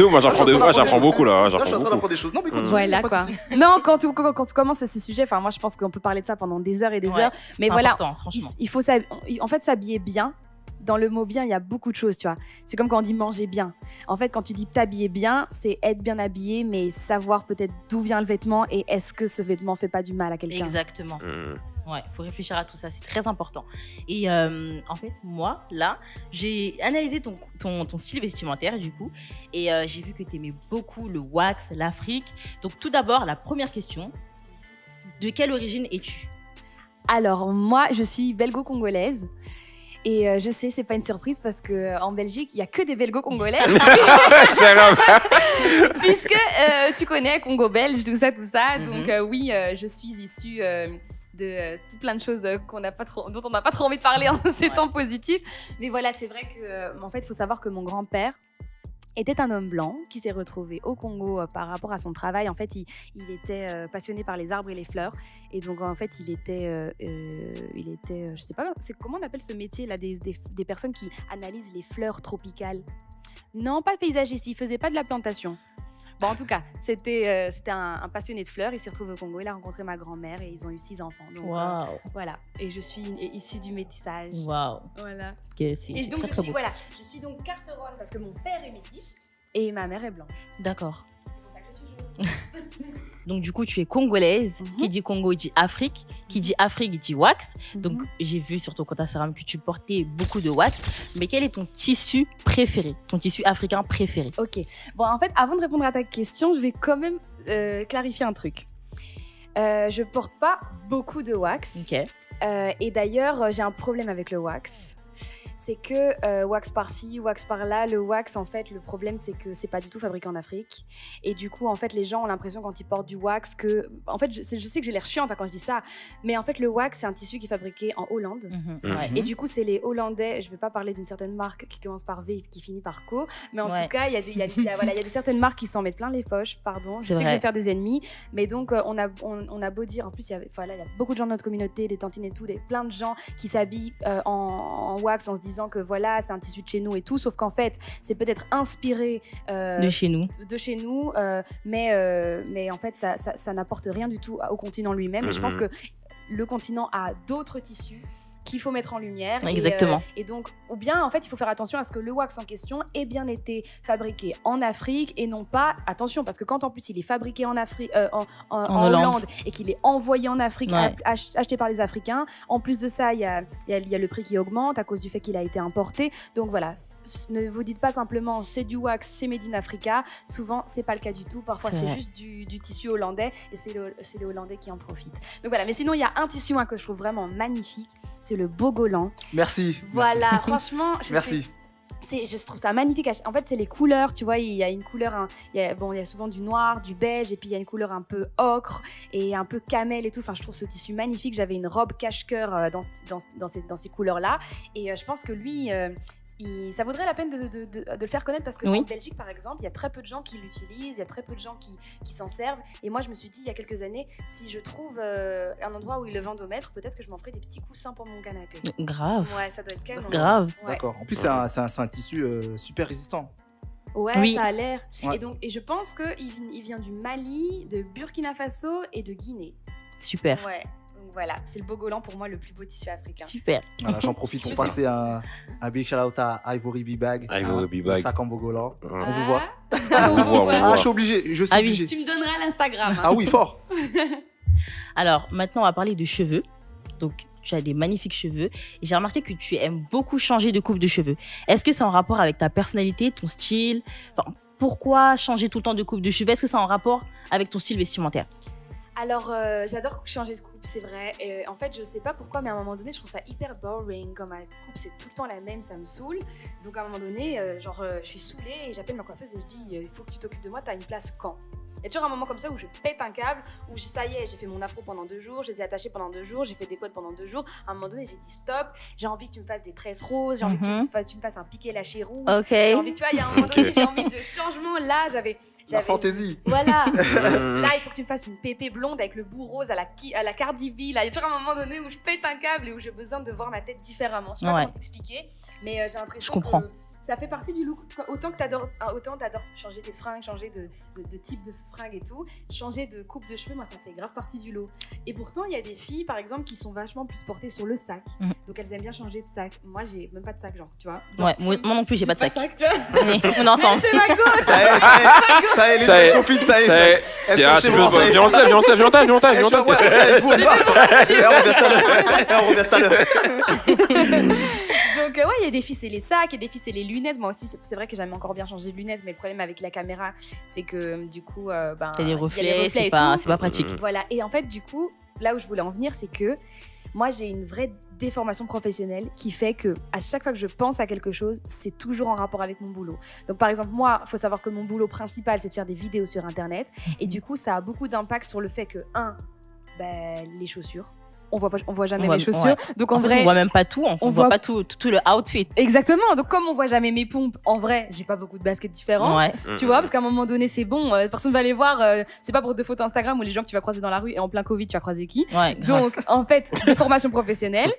Moi j'apprends beaucoup là. Je suis en train d'apprendre des choses. Non, mais continue. Voilà quoi. Non, quand tu commences à ce sujet, enfin moi je pense qu'on peut parler de ça pendant des heures et des heures. Mais voilà, il faut en fait s'habiller bien. Dans le mot bien, il y a beaucoup de choses, tu vois. C'est comme quand on dit manger bien. En fait, quand tu dis t'habiller bien, c'est être bien habillé, mais savoir peut-être d'où vient le vêtement et est-ce que ce vêtement fait pas du mal à quelqu'un. Exactement. Ouais, faut réfléchir à tout ça, c'est très important. Et en fait, moi, là, j'ai analysé ton style vestimentaire, du coup, et j'ai vu que tu aimais beaucoup le wax, l'Afrique. Donc, tout d'abord, la première question, de quelle origine es-tu? Alors, moi, je suis belgo-congolaise. Et je sais, c'est pas une surprise parce qu'en Belgique, il y a que des belgo-congolais. Puisque tu connais Congo belge, tout ça. Donc oui, je suis issue de tout plein de choses dont on n'a pas trop envie de parler en ces temps positifs. Mais voilà, c'est vrai que, en fait, il faut savoir que mon grand-père était un homme blanc qui s'est retrouvé au Congo par rapport à son travail. En fait, il était passionné par les arbres et les fleurs. Et donc, en fait, il était je sais pas, comment on appelle ce métier là, des personnes qui analysent les fleurs tropicales. Non, pas paysagiste, il faisait pas de la plantation. Bon, en tout cas, c'était un passionné de fleurs. Il s'est retrouvé au Congo. Il a rencontré ma grand-mère et ils ont eu 6 enfants. Donc, Waouh. voilà. Et je suis issue du métissage. Waouh. Voilà. Que c'est Et donc, très, très beau. je suis donc carteronne parce que mon père est métis et ma mère est blanche. D'accord. C'est pour ça que je suis jaune. Donc, du coup, tu es congolaise. Qui dit Congo, dit Afrique. Qui dit Afrique, dit wax. Donc, j'ai vu sur ton compte Instagram que tu portais beaucoup de wax. Mais quel est ton tissu préféré? Ton tissu africain préféré? Ok. Bon, en fait, avant de répondre à ta question, je vais quand même clarifier un truc. Je porte pas beaucoup de wax. Ok. Et d'ailleurs, j'ai un problème avec le wax. C'est que wax par-ci, wax par-là, le wax, en fait, le problème, c'est que c'est pas du tout fabriqué en Afrique. Et du coup, en fait, les gens ont l'impression quand ils portent du wax que... En fait, je sais que j'ai l'air chiante quand je dis ça, mais en fait, le wax, c'est un tissu qui est fabriqué en Hollande. Ouais. Et du coup, c'est les Hollandais, je vais pas parler d'une certaine marque qui commence par V et qui finit par Co, mais en tout cas, il y a des certaines marques qui s'en mettent plein les poches, pardon. Je sais que je vais faire des ennemis, mais donc, on a beau dire, en plus, il y a beaucoup de gens de notre communauté, des tantines et tout, plein de gens qui s'habillent en wax en se disant que voilà, c'est un tissu de chez nous et tout, sauf qu'en fait, c'est peut-être inspiré de chez nous, mais en fait, ça n'apporte rien du tout au continent lui-même. Et je pense que le continent a d'autres tissus qu'il faut mettre en lumière. Exactement. Et donc, ou bien, en fait, il faut faire attention à ce que le wax en question ait bien été fabriqué en Afrique et non pas, attention, parce que quand en plus il est fabriqué en Afrique, en Hollande et qu'il est envoyé en Afrique, acheté par les Africains, en plus de ça, il y a le prix qui augmente à cause du fait qu'il a été importé. Donc voilà. Ne vous dites pas simplement c'est du wax, c'est made in Africa. Souvent, c'est pas le cas du tout. Parfois, c'est juste du tissu hollandais et c'est les Hollandais qui en profitent. Donc voilà. Mais sinon, il y a un tissu que je trouve vraiment magnifique. C'est le Bogolan. Merci. Voilà, franchement. Merci. Je trouve ça magnifique. En fait, c'est les couleurs, tu vois, il y a une couleur, il y a souvent du noir, du beige, et puis il y a une couleur un peu ocre et un peu camel et tout. Enfin, je trouve ce tissu magnifique. J'avais une robe cache-cœur dans ces couleurs-là. Et je pense que lui, ça vaudrait la peine de le faire connaître parce que en Belgique, par exemple, il y a très peu de gens qui l'utilisent, il y a très peu de gens qui s'en servent. Et moi, je me suis dit, il y a quelques années, si je trouve un endroit où ils le vendent au mètre, peut-être que je m'en ferai des petits coussins pour mon canapé. Grave. Ouais, ça doit être canon. Grave. Ouais. D'accord. En plus, c'est un tissu super résistant. Ouais, oui. Ça a l'air. Ouais. Et je pense qu'il vient du Mali, de Burkina Faso et de Guinée. Super. Ouais. Donc voilà, c'est le Bogolan pour moi le plus beau tissu africain. Super. Voilà, j'en profite pour passer un big shout out à Ivory B-Bag. Ivory B-Bag. Sac en Bogolan. Ah. On vous voit. On vous voit, on Ah, voit. je suis obligé. Je suis obligé. Tu me donneras l'Instagram. Ah oui, fort. Alors, maintenant, on va parler de cheveux. Donc, tu as des magnifiques cheveux. Et j'ai remarqué que tu aimes beaucoup changer de coupe de cheveux. Est-ce que c'est en rapport avec ta personnalité, ton style? Enfin, pourquoi changer tout le temps de coupe de cheveux? Est-ce que c'est en rapport avec ton style vestimentaire? Alors, j'adore changer de coupe, c'est vrai. Et, en fait, je sais pas pourquoi, mais à un moment donné, je trouve ça hyper boring. Comme ma coupe, c'est tout le temps la même, ça me saoule. Donc, à un moment donné, je suis saoulée et j'appelle ma coiffeuse et je dis il faut que tu t'occupes de moi, t'as une place quand? Il y a toujours un moment comme ça où je pète un câble, où ça y est, j'ai fait mon afro pendant 2 jours, je les ai attachés pendant 2 jours, j'ai fait des couettes pendant 2 jours. À un moment donné, j'ai dit stop, j'ai envie que tu me fasses des tresses roses, j'ai envie que tu me fasses un piqué lâché rouge. Ok. J'ai envie, tu vois, il y a un moment donné, j'ai envie de changement. Là, j'avais La fantaisie. Voilà. Là, il faut que tu me fasses une pépé blonde avec le bout rose à la Cardi B. Là, il y a toujours un moment donné où je pète un câble et où j'ai besoin de voir ma tête différemment. Je sais pas comment t'expliquer, mais j'ai l'impression Je comprends. que ça fait partie du look. Autant t'adores changer tes fringues, changer de type de fringues et tout, changer de coupe de cheveux, moi ça fait grave partie du lot. Et pourtant, il y a des filles, par exemple, qui sont vachement plus portées sur le sac. Donc elles aiment bien changer de sac. Moi, j'ai même pas de sac, genre, tu vois. Ouais, moi non plus, j'ai pas de sac. tu vois. On est ensemble. C'est ma go. Ça y est, les copines, ça y est. C'est un petit peu. Viens, on se lève, viens, on se lève, viens, on tape, viens, on tape, viens, on tape. On revient tout à l'heure. Donc ouais, il y a des filles c'est les sacs, il y a des filles c'est les lunettes. Moi aussi, c'est vrai que j'aime encore bien changer de lunettes, mais le problème avec la caméra, c'est que du coup, t'as des reflets, il y a les reflets c'est et pas tout. pratique. Voilà. Et en fait, du coup, là où je voulais en venir, c'est que moi, j'ai une vraie déformation professionnelle qui fait que à chaque fois que je pense à quelque chose, c'est toujours en rapport avec mon boulot. Donc par exemple, moi, il faut savoir que mon boulot principal, c'est de faire des vidéos sur Internet. Et du coup, ça a beaucoup d'impact sur le fait que, les chaussures. On voit jamais mes chaussures. Ouais. Donc en vrai, on voit même pas tout. On voit pas tout le outfit. Exactement. Donc comme on voit jamais mes pompes, en vrai, j'ai pas beaucoup de baskets différentes. Ouais. Tu vois, parce qu'à un moment donné, c'est bon. Personne va les voir. C'est pas pour des photos Instagram ou les gens que tu vas croiser dans la rue et en plein Covid, tu vas croiser qui. Ouais. Donc en fait, des formations professionnelles.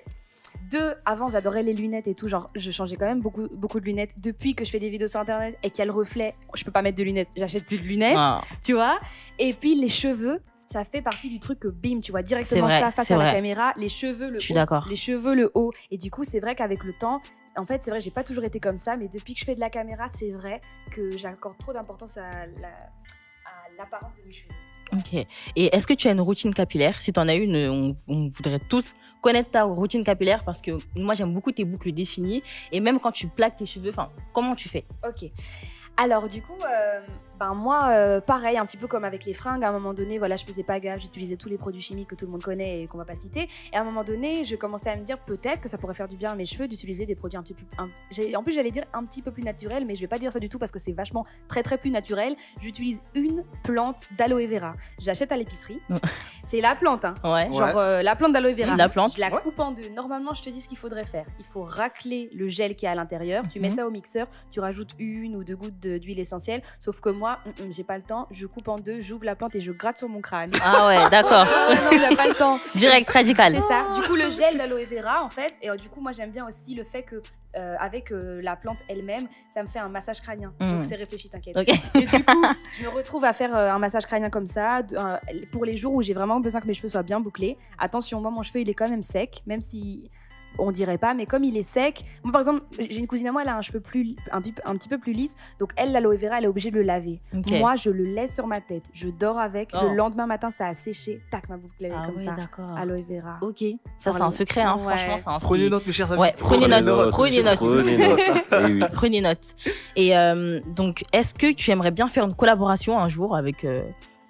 2, avant, j'adorais les lunettes et tout. Genre, je changeais quand même beaucoup de lunettes. Depuis que je fais des vidéos sur Internet et qu'il y a le reflet, je peux pas mettre de lunettes. J'achète plus de lunettes, tu vois. Et puis, les cheveux, ça fait partie du truc que bim, tu vois directement ça face à la caméra. Les cheveux, le haut. Les cheveux, le haut. Et du coup, c'est vrai qu'avec le temps, en fait, c'est vrai, j'ai pas toujours été comme ça, mais depuis que je fais de la caméra, c'est vrai que j'accorde trop d'importance à l'apparence de mes cheveux. Ok. Et est-ce que tu as une routine capillaire? Si tu en as une, on voudrait tous connaître ta routine capillaire parce que moi, j'aime beaucoup tes boucles définies. Et même quand tu plaques tes cheveux, comment tu fais? Ok. Alors du coup, moi, pareil, un petit peu comme avec les fringues, à un moment donné, voilà, je faisais pas gaffe, j'utilisais tous les produits chimiques que tout le monde connaît et qu'on va pas citer. Et à un moment donné, je commençais à me dire peut-être que ça pourrait faire du bien à mes cheveux d'utiliser des produits un petit peu plus... En plus, j'allais dire un petit peu plus naturel, mais je vais pas dire ça du tout parce que c'est vachement très plus naturel. J'utilise une plante d'aloe vera. J'achète à l'épicerie. C'est la plante, hein. Ouais. Genre la plante d'aloe vera. La plante. Je la coupe en 2. Normalement, je te dis ce qu'il faudrait faire. Il faut racler le gel qui est à l'intérieur. Tu mets ça au mixeur, tu rajoutes 1 ou 2 gouttes d'huile essentielle. Sauf que moi, j'ai pas le temps. Je coupe en 2, j'ouvre la plante et je gratte sur mon crâne. Ah ouais, d'accord. Non, j'ai pas le temps. Direct, radical. C'est ça. Du coup, le gel d'aloe vera, en fait. Et du coup, moi, j'aime bien aussi le fait que avec la plante elle-même, ça me fait un massage crânien. Donc, c'est réfléchi, t'inquiète. Okay. Et du coup, je me retrouve à faire un massage crânien comme ça pour les jours où j'ai vraiment besoin que mes cheveux soient bien bouclés. Attention, moi, mon cheveu, il est quand même sec, même si... on dirait pas, mais comme il est sec, moi par exemple, j'ai une cousine à moi, elle a un cheveu un petit peu plus lisse, donc elle, l'aloe vera, elle est obligée de le laver. Okay. Moi, je le laisse sur ma tête, je dors avec, le lendemain matin, ça a séché, tac, ma boucle, elle est comme ça. D'accord. Aloe vera. Ok, ça c'est un secret, hein, franchement, c'est un secret. Prenez note, mes chers amis. Ouais, prenez note. Oui. Prenez note. Et donc, est-ce que tu aimerais bien faire une collaboration un jour avec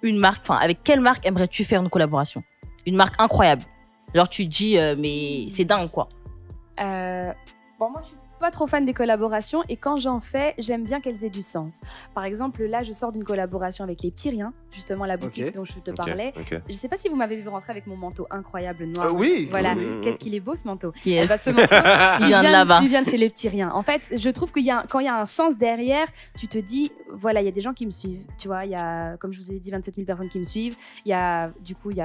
une marque, enfin, avec quelle marque aimerais-tu faire une collaboration? Une marque incroyable. Alors tu te dis, mais c'est dingue, quoi. Bon, moi, je suis pas trop fan des collaborations et quand j'en fais, j'aime bien qu'elles aient du sens. Par exemple, là, je sors d'une collaboration avec les Petits Riens, justement la boutique dont je te parlais. Je sais pas si vous m'avez vu rentrer avec mon manteau incroyable noir. Oui. Voilà. Qu'est-ce qu'il est beau ce manteau. Yes. Ce manteau, il vient de là-bas. Il vient de chez les Petits Riens. En fait, je trouve qu'il y a quand il y a un sens derrière, tu te dis, voilà, il y a des gens qui me suivent. Tu vois, il y a, comme je vous ai dit, 27 000 personnes qui me suivent. Il y a plus de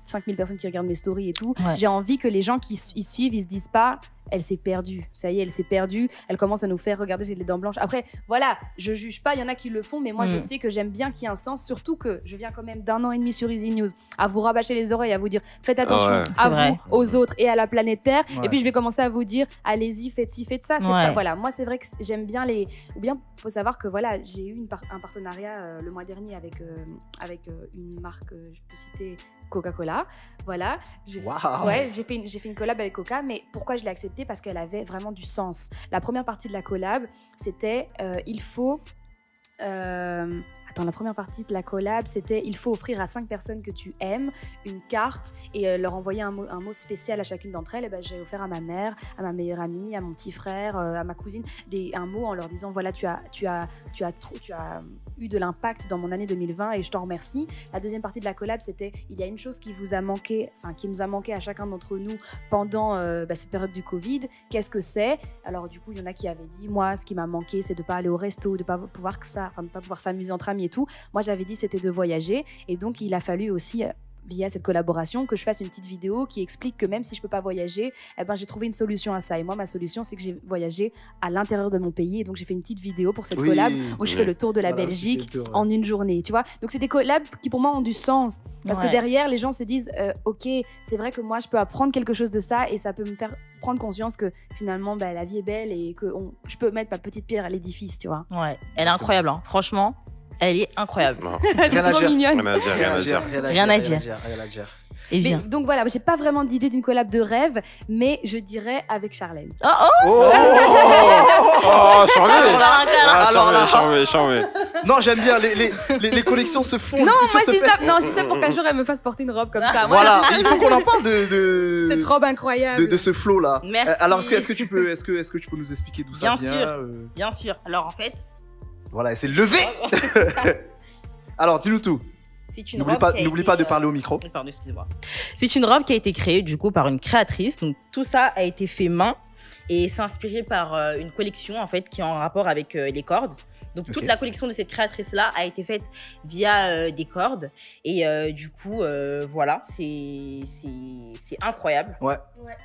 5 000 personnes qui regardent mes stories et tout. Ouais. J'ai envie que les gens qui y suivent, ils se disent pas, elle s'est perdue. Ça y est, elle s'est perdue. Elle commence à nous faire regarder, j'ai les dents blanches. Après, voilà, je juge pas, il y en a qui le font, mais moi, je sais que j'aime bien qu'il y ait un sens, surtout que je viens quand même d'1 an et demi sur Easy News à vous rabâcher les oreilles, à vous dire, faites attention à vous, aux autres et à la planète Terre. Et puis, je vais commencer à vous dire, allez-y, faites ci, faites ça. Pas, voilà, moi, c'est vrai que j'aime bien les... Ou bien, il faut savoir que voilà, j'ai eu un partenariat le mois dernier avec une marque, je peux citer... Coca-Cola, voilà. J'ai fait une collab avec Coca, mais pourquoi je l'ai acceptée? Parce qu'elle avait vraiment du sens. La première partie de la collab, c'était il faut... la première partie de la collab, c'était il faut offrir à 5 personnes que tu aimes une carte et leur envoyer un mot spécial à chacune d'entre elles. Et ben, j'ai offert à ma mère, à ma meilleure amie, à mon petit frère, à ma cousine, un mot en leur disant voilà, tu as eu de l'impact dans mon année 2020 et je t'en remercie. La deuxième partie de la collab, c'était il y a une chose qui vous a manqué, qui nous a manqué à chacun d'entre nous pendant cette période du Covid. Qu'est-ce que c'est? Alors du coup, il y en a qui avaient dit moi, ce qui m'a manqué, c'est de pas aller au resto, de pas pouvoir s'amuser entre amis et tout. Moi, j'avais dit c'était de voyager et donc il a fallu aussi via cette collaboration que je fasse une petite vidéo qui explique que même si je peux pas voyager, j'ai trouvé une solution à ça. Et moi, ma solution, c'est que j'ai voyagé à l'intérieur de mon pays et donc j'ai fait une petite vidéo pour cette collab où je fais le tour de la Belgique en une journée, tu vois. Donc c'est des collabs qui pour moi ont du sens parce que derrière les gens se disent ok, c'est vrai que moi je peux apprendre quelque chose de ça et ça peut me faire prendre conscience que finalement la vie est belle et que je peux mettre ma petite pierre à l'édifice, tu vois. Ouais, elle est incroyable, hein. Franchement. Elle est incroyable. Elle est trop mignonne. Rien à dire. Et bien. Donc voilà, j'ai pas vraiment d'idée d'une collab de rêve, mais je dirais avec Charlène. Charmé. Non, j'aime bien, les collections se font. Non, moi je dis ça pour qu'un jour elle me fasse porter une robe comme ça. Voilà, il faut qu'on en parle de cette robe incroyable. De ce flow là. Merci. Alors est-ce que tu peux nous expliquer d'où ça vient? Bien sûr. Alors en fait, voilà, elle s'est levée. Alors, dis-nous tout. N'oublie pas de parler au micro. Pardon, excusez-moi. C'est une robe qui a été créée du coup par une créatrice. Donc tout ça a été fait main. et c'est inspiré par une collection en fait qui est en rapport avec les cordes. Donc toute la collection de cette créatrice-là a été faite via des cordes et du coup voilà, c'est incroyable. Ouais.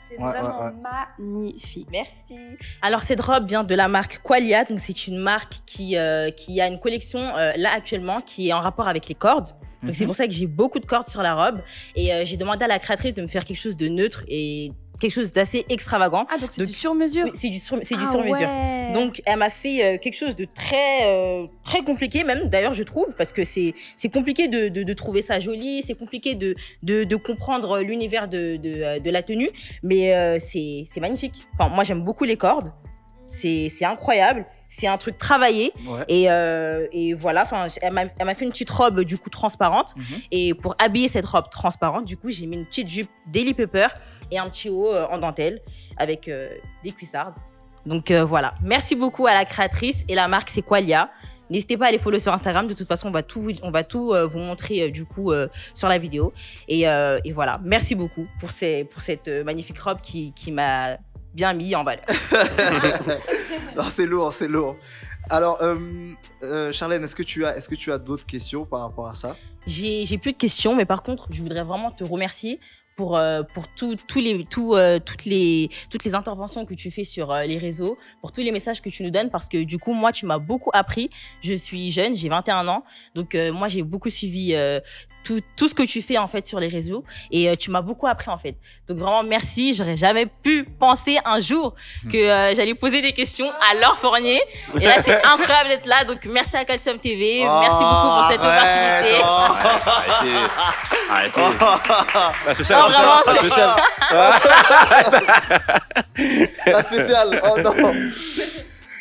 C'est vraiment magnifique. Merci. Alors cette robe vient de la marque Qualia, donc c'est une marque qui a une collection là actuellement qui est en rapport avec les cordes. Donc c'est pour ça que j'ai beaucoup de cordes sur la robe et j'ai demandé à la créatrice de me faire quelque chose de neutre et quelque chose d'assez extravagant. Ah, donc c'est du sur-mesure. Oui, c'est du sur-mesure. Ouais. Donc, elle m'a fait quelque chose de très compliqué même, d'ailleurs, je trouve, parce que c'est compliqué de trouver ça joli, c'est compliqué de comprendre l'univers de la tenue, mais c'est magnifique. Enfin, moi, j'aime beaucoup les cordes. C'est incroyable. C'est un truc travaillé. Ouais. Et voilà, elle m'a fait une petite robe, du coup, transparente. Et pour habiller cette robe transparente, du coup, j'ai mis une petite jupe Daily Pepper et un petit haut en dentelle avec des cuissardes. Donc voilà, merci beaucoup à la créatrice et la marque c'est Qualia. N'hésitez pas à les follow sur Instagram, de toute façon on va tout vous montrer du coup sur la vidéo. Et voilà, merci beaucoup pour cette magnifique robe qui m'a bien mis en valeur. Non, c'est lourd, c'est lourd. Alors, Charlène, est-ce que tu as d'autres questions par rapport à ça? J'ai plus de questions, mais par contre, je voudrais vraiment te remercier pour toutes les interventions que tu fais sur les réseaux, pour tous les messages que tu nous donnes, parce que du coup, moi, tu m'as beaucoup appris. Je suis jeune, j'ai 21 ans, donc moi, j'ai beaucoup suivi tout ce que tu fais en fait sur les réseaux et tu m'as beaucoup appris en fait. Donc vraiment merci, j'aurais jamais pu penser un jour que j'allais poser des questions à Laure Fournier et là c'est incroyable d'être là, donc merci à Calcium TV, merci beaucoup pour cette opportunité. Arrêtez. La spéciale. La spéciale. Oh non.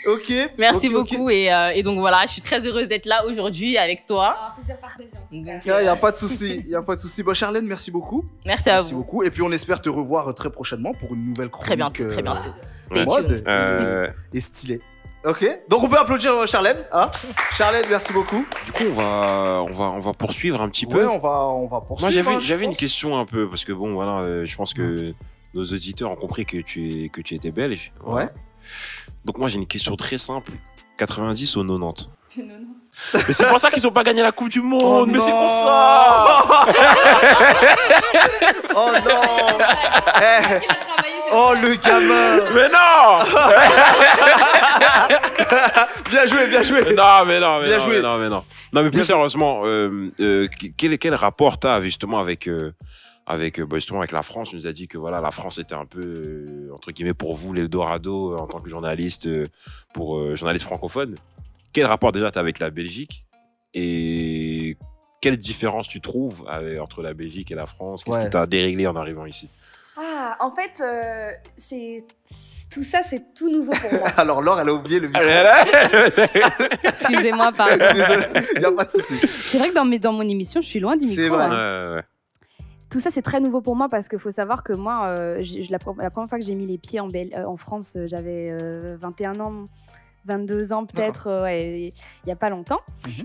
Ok. Merci beaucoup. Et donc voilà, je suis très heureuse d'être là aujourd'hui avec toi. Plaisir partagé. Il n'y a pas de souci. Il n'y a pas de souci. Bon, Charlène, merci beaucoup. Merci à vous. Beaucoup. Et puis on espère te revoir très prochainement pour une nouvelle chronique. Très bientôt. Mode et stylé. Ok. Donc on peut applaudir Charlène. Hein, Charlène, merci beaucoup. Du coup, on va poursuivre un petit peu. Ouais, on va poursuivre. Moi, j'avais une question un peu parce que bon, voilà, je pense que nos auditeurs ont compris que tu étais belge. Voilà. Ouais. Donc moi, j'ai une question très simple. 90 ou 90? Mais c'est pour ça qu'ils n'ont pas gagné la Coupe du Monde. Oh mais non. c'est pour ça. Oh non. Oh le gamin. Mais non. Bien joué, bien joué. Bien joué. Non, mais plus sérieusement, quel rapport t'as justement avec la France? Tu nous as dit que voilà, la France était un peu, entre guillemets, pour vous, l'Eldorado en tant que journaliste, journaliste francophone. Quel rapport déjà tu as avec la Belgique? Et quelle différence tu trouves entre la Belgique et la France? Qu'est-ce qui t'a déréglé en arrivant ici? Ah, en fait, tout ça, c'est tout nouveau pour moi. Alors Laure, elle a oublié le micro. Excusez-moi, pardon. Désolé, il n'y a pas de souci. C'est vrai que dans mon émission, je suis loin du micro. C'est vrai. Hein. Ouais. Tout ça, c'est très nouveau pour moi parce qu'il faut savoir que moi, la première fois que j'ai mis les pieds en France, j'avais 21 ans. 22 ans peut-être, il n'y a pas longtemps.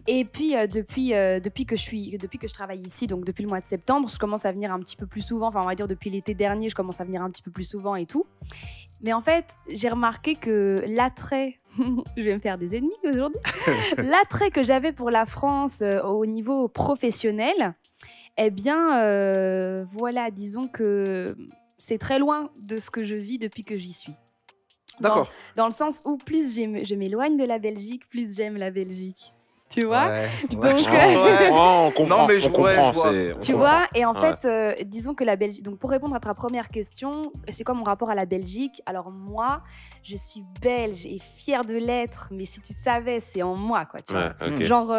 Et puis, depuis que je travaille ici, donc depuis le mois de septembre, je commence à venir un petit peu plus souvent. Enfin, on va dire depuis l'été dernier, je commence à venir un petit peu plus souvent et tout. Mais en fait, j'ai remarqué que l'attrait, je vais me faire des ennemis aujourd'hui, l'attrait que j'avais pour la France au niveau professionnel, eh bien, voilà, disons que c'est très loin de ce que je vis depuis que j'y suis. D'accord. Dans le sens où plus je m'éloigne de la Belgique, plus j'aime la Belgique. Tu vois? Donc, on comprend. Non, mais on comprend. Tu vois? Et en fait, disons que la Belgique... Donc, pour répondre à ta première question, c'est quoi mon rapport à la Belgique? Alors, moi, je suis belge et fière de l'être, mais si tu savais, c'est en moi, quoi. Tu vois? Okay. Genre...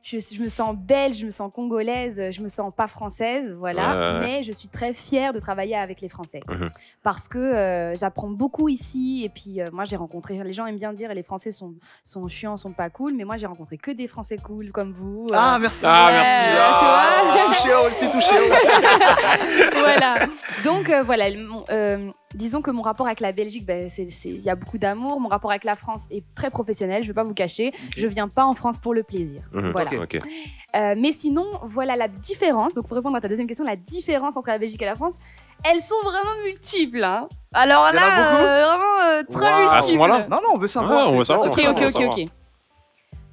Je me sens belge, je me sens congolaise, je me sens pas française, voilà. Mais je suis très fière de travailler avec les Français parce que j'apprends beaucoup ici. Et puis moi, j'ai rencontré, les gens aiment bien dire les Français sont chiants, sont pas cool, mais moi, j'ai rencontré que des Français cool comme vous. Ah, merci. Ah, merci. tu vois. Touché haut, c'est touché haut. Voilà. Donc voilà, disons que mon rapport avec la Belgique, il y a beaucoup d'amour. Mon rapport avec la France est très professionnel, je ne vais pas vous cacher. Je viens pas en France pour le plaisir. Voilà. Ok. Mais sinon, voilà la différence. Donc pour répondre à ta deuxième question, la différence entre la Belgique et la France, elles sont vraiment multiples. Hein. Alors Il y en a là, beaucoup vraiment très Waouh. multiples. À ce moment-là Non, on veut savoir. Ouais, on veut savoir. Ok.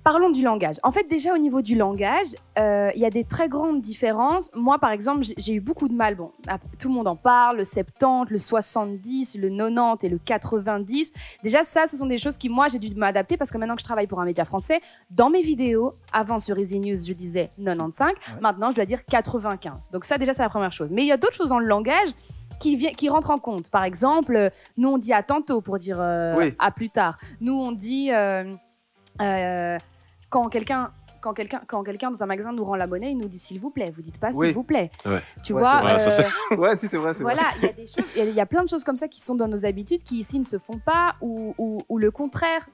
Parlons du langage. En fait, déjà au niveau du langage, il y a des très grandes différences. Moi, par exemple, j'ai eu beaucoup de mal. Bon, tout le monde en parle, le 70, le 70, le 90 et le 90. Déjà, ça, ce sont des choses qui, moi, j'ai dû m'adapter parce que maintenant que je travaille pour un média français, dans mes vidéos, avant sur Easy News, je disais 95. Maintenant, je dois dire 95. Donc ça, déjà, c'est la première chose. Mais il y a d'autres choses dans le langage qui rentrent en compte. Par exemple, nous, on dit à tantôt pour dire à plus tard. Nous, on dit... quand quelqu'un dans un magasin nous rend la monnaie, il nous dit s'il vous plaît. Vous dites pas s'il vous plaît. Ouais. Tu vois. Ouais, si c'est vrai. Voilà, il y a des choses, il y a plein de choses comme ça qui sont dans nos habitudes qui ici ne se font pas ou le contraire.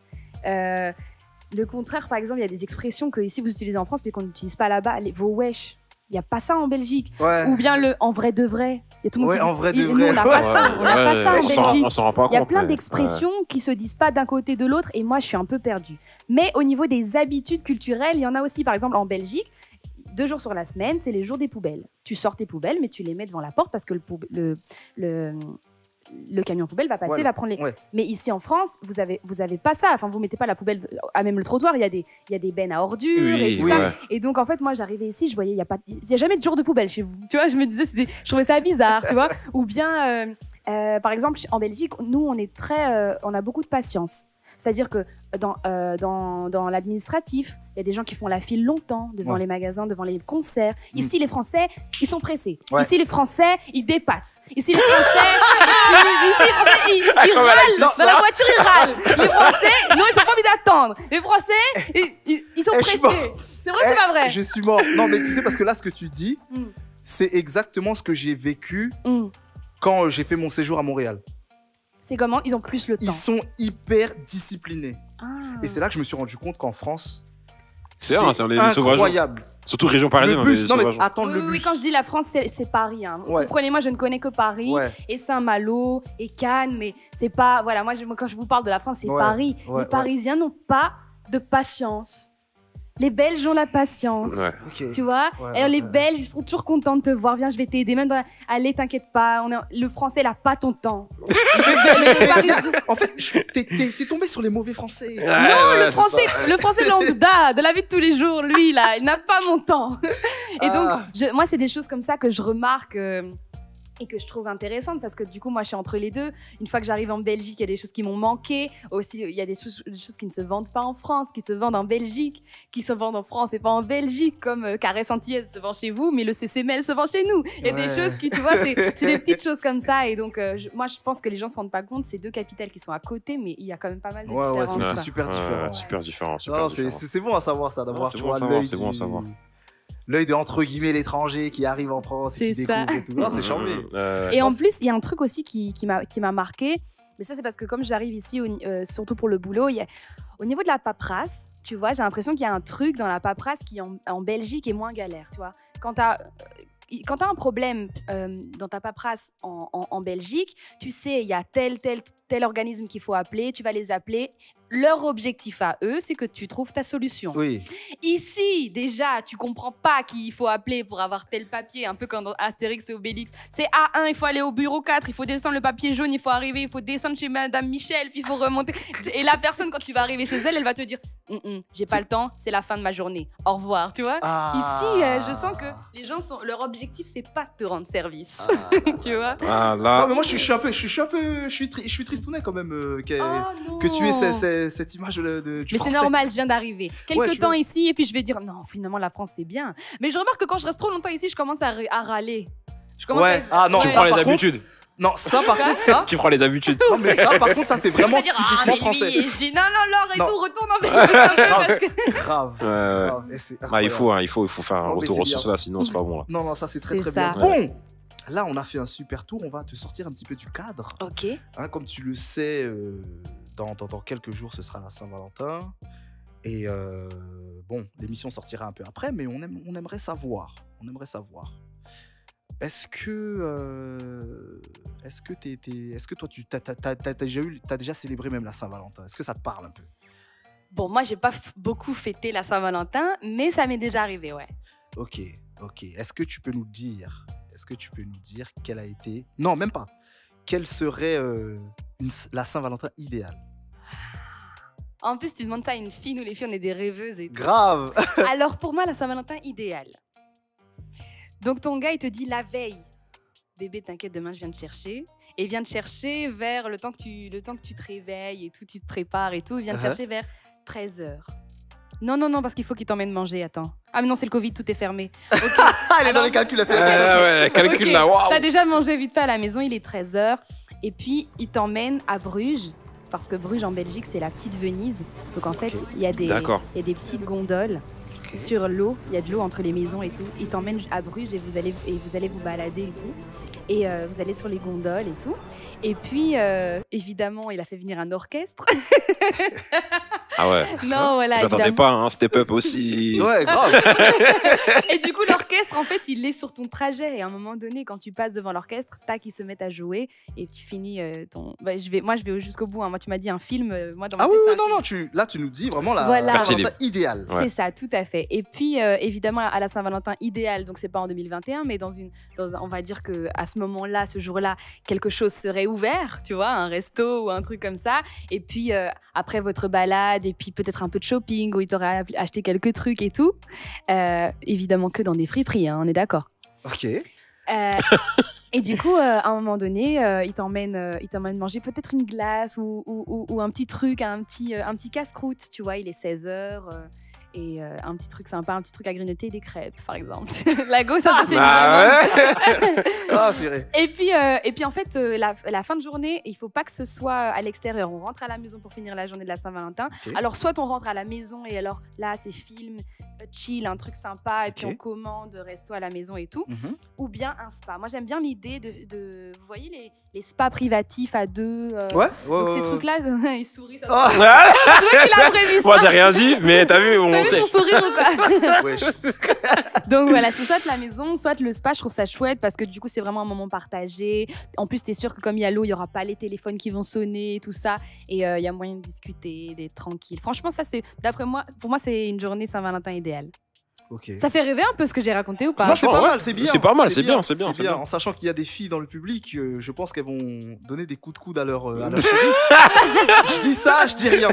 Le contraire, par exemple, il y a des expressions que ici vous utilisez en France mais qu'on n'utilise pas là-bas. Vos wesh. Il n'y a pas ça en Belgique. Ouais. Ou bien le en vrai de vrai. Il y a tout le monde qui dit, en vrai de vrai. Nous, on n'a pas ça. On n'a pas ça en Belgique. On s'en rend pas compte. Il y a plein d'expressions qui se disent pas d'un côté de l'autre et moi, je suis un peu perdue. Mais au niveau des habitudes culturelles, il y en a aussi, par exemple, en Belgique. 2 jours sur la semaine, c'est les jours des poubelles. Tu sors tes poubelles, mais tu les mets devant la porte parce que le camion poubelle va passer, va prendre les... Mais ici en France, vous avez pas ça. Enfin, vous mettez pas la poubelle à même le trottoir. Il y a des bennes à ordures et tout ça. Et donc, en fait, moi, j'arrivais ici, je voyais, il y a jamais de jour de poubelle chez vous. Tu vois, je me disais, je trouvais ça bizarre, tu vois. Ou bien, par exemple, en Belgique, nous, on a beaucoup de patience. C'est-à-dire que dans l'administratif, il y a des gens qui font la file longtemps devant les magasins, devant les concerts. Ici, les Français, ils sont pressés. Ici, les Français, ils dépassent. Ici, les Français, ils râlent. Dans la voiture, ils râlent. Les Français, non, ils ont pas envie d'attendre. Les Français, ils sont pressés. C'est vrai, c'est pas vrai. Je suis mort. Non, mais tu sais, parce que là, ce que tu dis, c'est exactement ce que j'ai vécu quand j'ai fait mon séjour à Montréal. C'est comment? Ils ont plus le temps. Ils sont hyper disciplinés. Et c'est là que je me suis rendu compte qu'en France, c'est incroyable. Surtout région parisienne. Le bus. Oui, quand je dis la France, c'est Paris. Hein. Comprenez-moi, je ne connais que Paris et Saint-Malo et Cannes, mais c'est pas... Voilà, moi, quand je vous parle de la France, c'est Paris. Les Parisiens n'ont pas de patience. Les Belges ont la patience, tu vois. Et les Belges, ils sont toujours contents de te voir. Viens, je vais t'aider. Même allez, t'inquiète pas. Le Français, il a pas ton temps. En fait, t'es tombé sur les mauvais Français. Non, le Français lambda, de la vie de tous les jours, lui, là, il n'a pas mon temps. Et donc, moi, c'est des choses comme ça que je remarque. Et que je trouve intéressante parce que du coup, moi, je suis entre les deux. Une fois que j'arrive en Belgique, il y a des choses qui m'ont manqué. Aussi, il y a des choses qui ne se vendent pas en France, qui se vendent en Belgique, qui se vendent en France et pas en Belgique, comme Caresse Antillaise se vend chez vous, mais le CCML se vend chez nous. Il y a des choses qui, tu vois, c'est des petites choses comme ça. Et donc, moi, je pense que les gens ne se rendent pas compte. C'est 2 capitales qui sont à côté, mais il y a quand même pas mal de différences. C'est super différent. Super différent. C'est bon à savoir ça, d'avoir c'est bon à savoir. L'œil de, entre guillemets, l'étranger qui arrive en France et qui découvre et tout. C'est charmé. Et en plus, il y a un truc aussi qui m'a marqué. Mais ça, c'est parce que comme j'arrive ici, surtout pour le boulot, au niveau de la paperasse, tu vois, j'ai l'impression qu'il y a un truc dans la paperasse qui, en Belgique, est moins galère, tu vois. Quand tu as un problème dans ta paperasse en Belgique, tu sais, il y a tel organisme qu'il faut appeler, tu vas les appeler. Leur objectif à eux, c'est que tu trouves ta solution. Oui. Ici, déjà, tu comprends pas qui il faut appeler pour avoir tel papier, un peu comme dans Astérix et Obélix. C'est A1, il faut aller au bureau 4, il faut descendre le papier jaune, il faut arriver, il faut descendre chez Madame Michel, puis il faut remonter. Et la personne, quand tu vas arriver chez elle, elle va te dire j'ai pas le temps, c'est la fin de ma journée. Au revoir, tu vois. Ici, je sens que les gens leur objectif, c'est pas de te rendre service. Tu vois. Non, mais moi, je suis tristounet quand même que tu aies cette image du mais français. c'est normal, je viens d'arriver. Quelques temps ici et puis je vais dire non, finalement la France c'est bien. Mais je remarque que quand je reste trop longtemps ici, je commence à râler. Tu prends les habitudes. Non, ça par contre, ça. Tu prends les habitudes. Non, mais ça par contre, ça c'est vraiment typiquement français. Je dis non, Laure et tout, retourne en Belgique. Grave. Il faut faire un retour aux sources là, sinon c'est pas bon là. Non, ça c'est très bien. Bon. Là, on a fait un super tour. On va te sortir un petit peu du cadre. Ok. Comme tu le sais, dans quelques jours, ce sera la Saint-Valentin. Et bon, l'émission sortira un peu après, mais on aimerait savoir. Est-ce que toi, tu t'as déjà célébré même la Saint-Valentin? Est-ce que ça te parle un peu? Bon, moi, j'ai pas beaucoup fêté la Saint-Valentin, mais ça m'est déjà arrivé, ouais. Ok. Est-ce que tu peux nous dire quelle a été... Non, même pas. Quelle serait la Saint-Valentin idéale? En plus, tu demandes ça à une fille, nous les filles, on est des rêveuses et tout. Grave. Alors, pour moi, la Saint-Valentin idéale. Donc, ton gars, il te dit la veille, bébé, t'inquiète, demain, je viens te chercher. Et il vient te chercher vers le temps que tu te réveilles et tout, tu te prépares et tout. Il vient te chercher vers 13h. Non, parce qu'il faut qu'il t'emmène manger, attends. Ah, mais non, c'est le Covid, tout est fermé. Okay. Elle est dans les calculs à faire. Ouais, calcul là, waouh. T'as déjà mangé vite fait à la maison, il est 13h. Et puis, il t'emmène à Bruges. Parce que Bruges, en Belgique, c'est la petite Venise. Donc, en fait, il y a des petites gondoles sur l'eau. Il y a de l'eau entre les maisons et tout. Il t'emmène à Bruges et vous allez vous balader et tout. Et vous allez sur les gondoles et tout. Et puis, évidemment, il a fait venir un orchestre. Ah ouais. Non, voilà. J'attendais pas un step up aussi. Ouais, grave. Et du coup, l'orchestre, en fait, il est sur ton trajet. Et à un moment donné, quand tu passes devant l'orchestre, tac, ils se mettent à jouer et tu finis ton. Bah, je vais jusqu'au bout. Hein. Moi, tu m'as dit un film. Moi, dans ma tête, oui, c'est un non, film. là, tu nous dis vraiment la Voilà. Saint-Valentin idéale. Ouais. C'est ça, tout à fait. Et puis, évidemment, à la Saint-Valentin idéale, donc c'est pas en 2021, mais on va dire qu'à ce moment-là, ce jour-là, quelque chose serait ouvert, tu vois, un resto ou un truc comme ça. Et puis, après votre balade, et puis peut-être un peu de shopping, où il t'aurait acheté quelques trucs et tout. Évidemment que dans des friperies, hein, on est d'accord. Ok. Et du coup, à un moment donné, il t'emmène manger peut-être une glace ou un petit truc, un petit casse-croûte, tu vois, il est 16h. Et un petit truc sympa, un petit truc à grignoter, des crêpes, par exemple. La go, ça c'est ouais. Ah, purée. Et puis en fait, la fin de journée, il faut pas que ce soit à l'extérieur. On rentre à la maison pour finir la journée de la Saint-Valentin. Okay. Alors, soit on rentre à la maison et alors là, c'est film, chill, un truc sympa, et puis Okay. on commande resto à la maison et tout. Ou bien un spa. Moi, j'aime bien l'idée de vous voyez les spas privatifs à deux. Ouais. Donc ces trucs-là, il sourit. Ça Ah. se voit qu'il a prévu ça. Moi, j'ai rien dit, mais t'as vu, T'as vu son sourire ou quoi? Ouais. Donc voilà, c'est soit la maison, soit le spa. Je trouve ça chouette parce que du coup, c'est vraiment un moment partagé. En plus, t'es sûr que comme il y a l'eau, il n'y aura pas les téléphones qui vont sonner, tout ça. Et il y a moyen de discuter, d'être tranquille. Franchement, ça, d'après moi, pour moi, c'est une journée Saint-Valentin idéale. Ok. Ça fait rêver un peu ce que j'ai raconté ou pas? Non, c'est pas ouais. mal, c'est bien. C'est pas mal, c'est bien. En sachant qu'il y a des filles dans le public, je pense qu'elles vont donner des coups de coude à leur chérie. Je dis ça, je dis rien.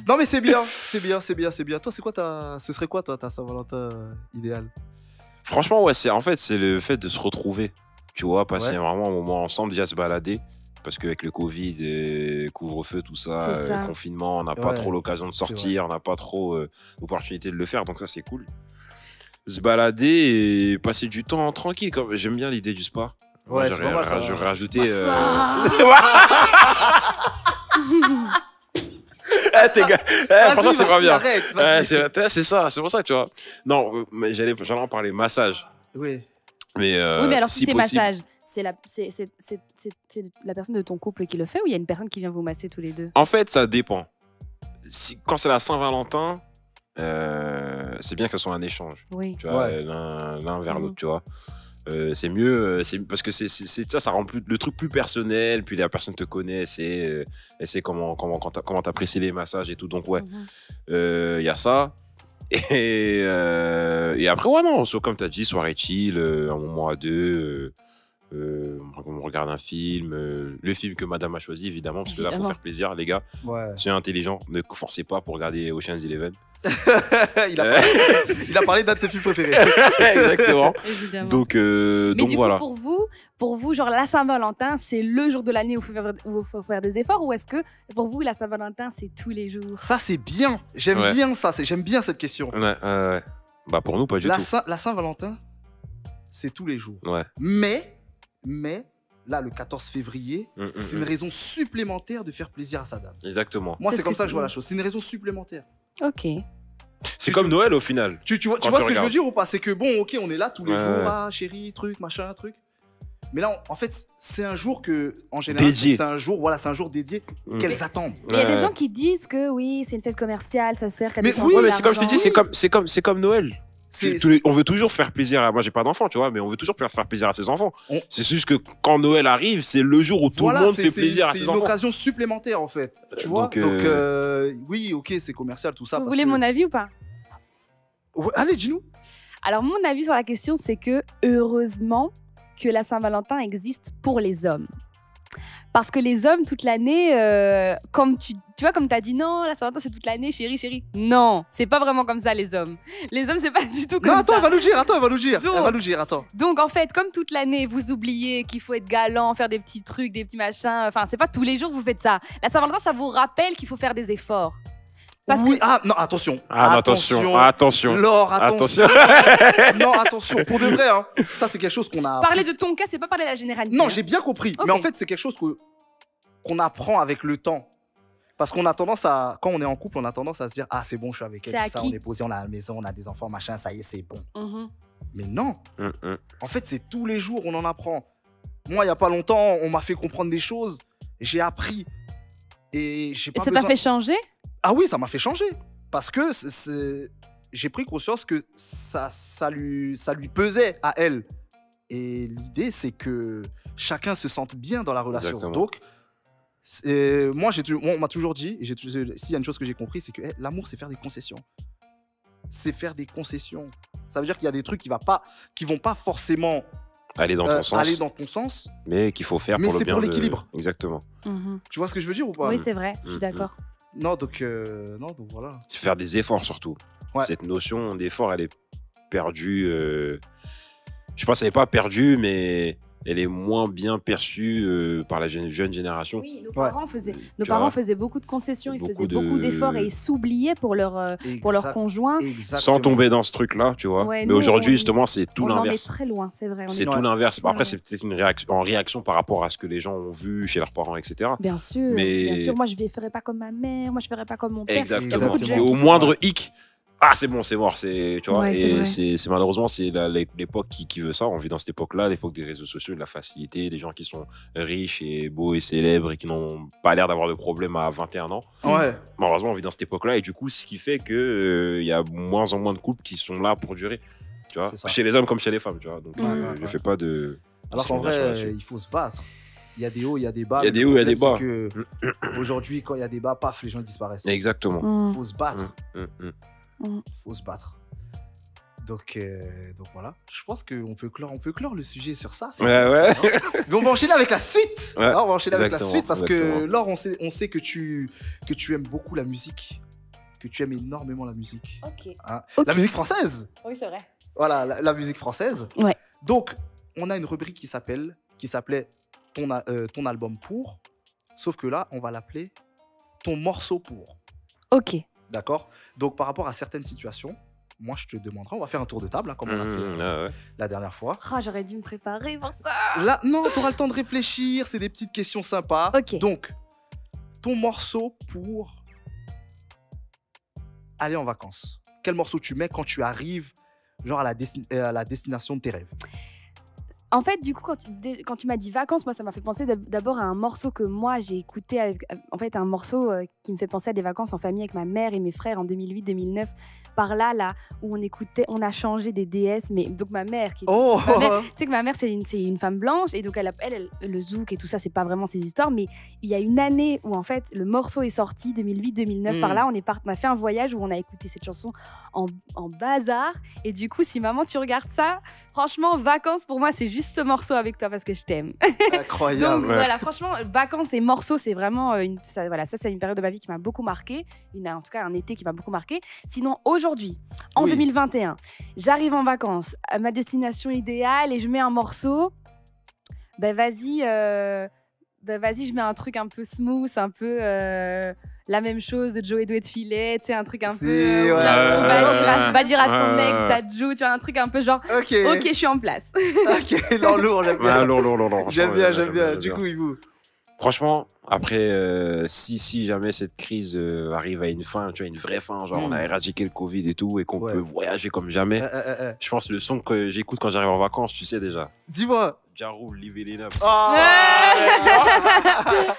Non, mais c'est bien. Toi, ce serait quoi, toi, ta Saint-Valentin idéale? Franchement, ouais, c'est le fait de se retrouver. Tu vois, passer Ouais. vraiment un moment ensemble, déjà se balader. Parce qu'avec le Covid, couvre-feu, tout ça, C'est ça. confinement, on n'a pas Ouais, trop l'occasion de c'est sortir, on n'a pas trop l'opportunité de le faire. Donc ça, c'est cool. Se balader et passer du temps tranquille. J'aime bien l'idée du spa. Moi, Ouais, c'est pas mal, ça. j'aurais rajouté... T'es gars. Franchement, c'est pas bien. Arrête, Ouais, c'est ça, c'est pour ça que tu vois. Non, mais j'allais en parler massage. Oui. Mais, Oui, mais alors si c'est possible. massage, c'est la personne de ton couple qui le fait ou il y a une personne qui vient vous masser tous les deux? En fait, ça dépend. Quand c'est la Saint-Valentin, c'est bien que ce soit un échange. Oui. Tu vois, Ouais. l'un vers Mhm. l'autre, tu vois. C'est mieux, parce que ça rend le truc plus personnel, puis la personne te connaît, elle sait comment t'apprécies les massages et tout. Donc, ouais, Mhm. il y a ça. Et après, ouais, non, comme tu as dit, soirée chill, un moment à deux, on regarde un film, le film que madame a choisi, évidemment, parce que là, il faut Évidemment. faire plaisir, les gars. Ouais. Soyez intelligents, ne forcez pas pour regarder Ocean's Eleven. il a parlé d'un de ses films préférés. Exactement. Évidemment. Donc Mais du voilà. coup, pour vous, genre la Saint-Valentin, c'est le jour de l'année où il faut faire des efforts, ou est-ce que pour vous, la Saint-Valentin, c'est tous les jours? Ça, c'est bien. J'aime Ouais. bien ça. J'aime bien cette question. Ouais. Bah pour nous, pas du tout. La Saint-Valentin, c'est tous les jours. Ouais. Mais, là, le 14 février, c'est une Mm. raison supplémentaire de faire plaisir à sa dame. Exactement. Moi, C'est c'est ce comme que ça que tu je vois la dis. chose. C'est une raison supplémentaire. Ok. C'est comme Noël au final. Tu vois Quand ce tu que je veux regardes. dire ou pas? C'est que bon, ok, on est là tous les Ouais, jours, ouais. ah chérie, truc, machin, truc. Mais là, en fait, c'est un jour que, en général, Dédié. c'est un jour, voilà, c'est un jour dédié qu'elles attendent. Il y a des gens qui disent que oui, c'est une fête commerciale, ça sert qu'à Mais dépenser oui, Ouais, de mais c'est comme je te l'argent. dis, c'est comme Noël. On veut toujours faire plaisir à. Moi, j'ai pas d'enfant, tu vois, mais on veut toujours faire plaisir à ses enfants. C'est juste que quand Noël arrive, c'est le jour où tout le monde fait plaisir à ses C'est une enfants. occasion supplémentaire, en fait. Tu vois. Donc, oui, ok, c'est commercial, tout ça. Vous parce voulez que- mon avis ou pas? Ouais, allez, dis-nous. Alors, mon avis sur la question, c'est que heureusement que la Saint-Valentin existe pour les hommes. Parce que les hommes, toute l'année, comme tu vois, comme tu as dit, non, la Saint-Valentin, c'est toute l'année, chérie, chérie. Non, c'est pas vraiment comme ça, les hommes. Les hommes, c'est pas du tout comme Non, ça. attends, elle va nous dire, Donc- elle va nous dire, attends. Donc, en fait, comme toute l'année, vous oubliez qu'il faut être galant, faire des petits trucs, des petits machins. Enfin, c'est pas tous les jours que vous faites ça. La Saint-Valentin, ça vous rappelle qu'il faut faire des efforts. Parce Oui, que ah, non, attention. Ah, attention. Laure, attention. Attention. Non, attention, pour de vrai, hein. Ça, c'est quelque chose qu'on a. parler de ton cas, c'est pas parler de la généralité. Non, hein. j'ai bien compris. Ok. Mais en fait, c'est quelque chose qu'on apprend avec le temps. Parce qu'on a tendance à, quand on est en couple, on a tendance à se dire, ah, c'est bon, je suis avec elle, C'est tout ça, acquis. on est posé, on a la maison, on a des enfants, machin, ça y est, c'est bon. Mhm. Mais non, Mm. en fait, c'est tous les jours, on en apprend. Moi, il y a pas longtemps, on m'a fait comprendre des choses, j'ai appris. Et j'ai Et pas ça besoin... t'a fait changer? Ah oui, ça m'a fait changer. Parce que j'ai pris conscience que ça lui pesait à elle. Et l'idée, c'est que chacun se sente bien dans la relation. Exactement. Donc, moi, on m'a toujours dit, et s'il y a une chose que j'ai compris, c'est que l'amour, c'est faire des concessions. C'est faire des concessions. Ça veut dire qu'il y a des trucs qui vont pas forcément Aller dans ton sens, aller dans ton sens. mais qu'il faut faire Mais pour le c'est bien pour de- l'équilibre. Exactement. Mhm. Tu vois ce que je veux dire ou pas? Oui, c'est vrai, je suis d'accord. Non, donc voilà. C'est faire des efforts surtout. Ouais. Cette notion d'effort, elle est perdue. Je pense qu'elle n'est pas perdue, mais elle est moins bien perçue par la jeune génération. Oui, nos Ouais. parents faisaient, Tu vois, beaucoup de concessions, ils beaucoup faisaient de- beaucoup d'efforts et ils s'oubliaient pour leur conjoint. Sans tomber dans ce truc-là, tu vois. Ouais, mais nous, aujourd'hui, on- justement, c'est tout On en est l'inverse. très loin, c'est vrai. on C'est est- tout l'inverse. Après, Ouais. c'est peut-être une réaction par rapport à ce que les gens ont vu chez leurs parents, etc. Bien sûr, Mais- bien sûr. Moi, je ne ferai pas comme ma mère, moi, je ne ferai pas comme mon père. Il y a Exactement. beaucoup de Exactement. jeunes Et au qui font moindre hic, ah, c'est bon, c'est mort. Tu vois, Ouais, c'est et vrai. c'est malheureusement, c'est l'époque qui veut ça. On vit dans cette époque-là, l'époque des réseaux sociaux, de la facilité, des gens qui sont riches et beaux et célèbres et qui n'ont pas l'air d'avoir de problème à 21 ans. Ouais. Malheureusement, on vit dans cette époque-là et du coup, ce qui fait que il y a moins en moins de couples qui sont là pour durer. Tu vois, C'est ça. chez les hommes comme chez les femmes, tu vois. Donc, Ouais, ouais, je ouais. fais pas de. Alors qu'en discrimination vrai, là-dessus. il faut se battre. Il y a des hauts, il y a des bas. Il y a Le des hauts, il y a des problème, bas. c'est que aujourd'hui, quand il y a des bas, paf, les gens disparaissent. Exactement. Il Mm. faut se battre. Mm. Faut se battre. Donc voilà. Je pense qu'on peut clore le sujet sur ça. c'est Ouais, bien, ouais. hein. Mais on va enchaîner avec la suite. Ouais, Alors, on va enchaîner avec la exactement, suite parce que exactement. Laure, on sait que tu aimes beaucoup la musique. Que tu aimes énormément la musique. Ok. Hein. Ok. La musique française. Oui, c'est vrai. Voilà, la musique française. Ouais. Donc, on a une rubrique qui s'appelait ton album pour. Sauf que là, on va l'appeler ton morceau pour. Ok. D'accord? Donc, par rapport à certaines situations, moi, je te demanderai, on va faire un tour de table, hein, comme on a fait Ouais, ouais. la dernière fois. Ah, j'aurais dû me préparer pour ça. Là, non, tu auras le temps de réfléchir, c'est des petites questions sympas. Ok. Donc, ton morceau pour aller en vacances. Quel morceau tu mets quand tu arrives, genre à la destination de tes rêves? En fait, du coup, quand tu m'as dit vacances, moi, ça m'a fait penser d'abord à un morceau que moi, j'ai écouté. En fait, un morceau qui me fait penser à des vacances en famille avec ma mère et mes frères en 2008-2009. Par là, où on a changé des DS. Mais donc, ma mère, qui Oh! ma mère, tu sais que ma mère, c'est une femme blanche. Et donc, elle, le zouk et tout ça, c'est pas vraiment ses histoires. Mais il y a une année où, en fait, le morceau est sorti, 2008-2009. Par là, on a fait un voyage où on a écouté cette chanson en bazar. Et du coup, si maman, tu regardes ça, franchement, vacances, pour moi, c'est juste ce morceau avec toi parce que je t'aime. Incroyable. Donc voilà, franchement, vacances et morceaux, c'est vraiment ça, c'est une période de ma vie qui m'a beaucoup marqué, en tout cas un été qui m'a beaucoup marqué. Sinon, aujourd'hui, en Oui. 2021, j'arrive en vacances à ma destination idéale et je mets un morceau. Ben vas-y, je mets un truc un peu smooth, un peu la même chose de Joey Douet Filet, tu sais, un truc un peu. C'est- On ouais, va dire à ton ouais, ex, ouais. Dadju, tu vois, un truc un peu genre, Ok. je suis en place. Ok, lourd, j'aime bien. Ouais, lourd. J'aime franchement, bien, ouais, j'aime bien. Du coup, Yvou. Franchement, après, si jamais cette crise arrive à une fin, tu vois, une vraie fin, genre on a éradiqué le Covid et tout, et qu'on peut voyager comme jamais, je pense que le son que j'écoute quand j'arrive en vacances, tu sais déjà. Dis-moi. Ja Rule, Live It Up. Oh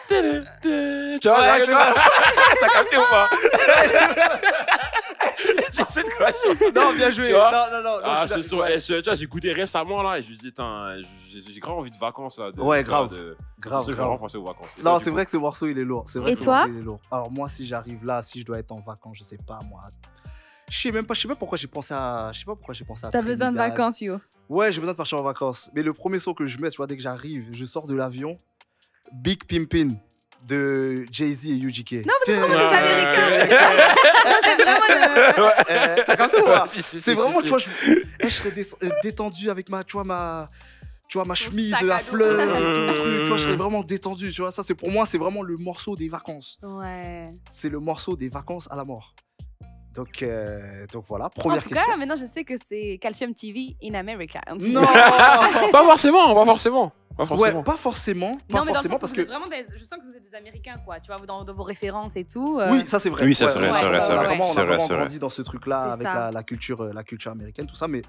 Tu vois, t'as capté ou pas? J'essaie de clasher. Non, bien joué. Tu vois? Non. Ah, ce son, tu vois, j'ai écouté récemment là et je me disais, j'ai grave envie de vacances là. Grave. J'ai vraiment pensé aux vacances. Non, c'est vrai que ce morceau il est lourd. C'est vrai Et que ce toi? morceau il est lourd. Alors moi, si j'arrive là, si je dois être en vacances, je sais pas moi. Je sais même pas pourquoi j'ai pensé à. Je sais pas pourquoi j'ai pensé à. T'as besoin de Trinidad. vacances, yo. Ouais, j'ai besoin de partir en vacances. Mais le premier son que je mets, tu vois, dès que j'arrive, je sors de l'avion. Big Pimpin' de Jay-Z et UGK. Non, mais c'est vraiment des Américains. T'as capté ou pas? Si, C'est vraiment, tu vois, je serais détendu avec ma chemise sac à à dos. fleurs et tout le truc. Tu vois, je serais vraiment détendu. Tu vois, ça, c'est pour moi, c'est vraiment le morceau des vacances. Ouais. C'est le morceau des vacances à la mort. Donc voilà, En première tout question. cas, maintenant, je sais que c'est Calcium TV in America. Non, Pas forcément. ouais, pas forcément, Non, mais dans le sens parce où que vous êtes vraiment je sens que vous êtes des Américains, quoi. Tu vois, dans vos références et tout. oui, ça c'est vrai. Oui, ça, c'est vrai, c'est vrai, on c'est a vrai. vraiment, C'est on a vrai, vraiment c'est vrai. grandi dans ce truc-là C'est avec ça. la culture américaine, tout ça. Mais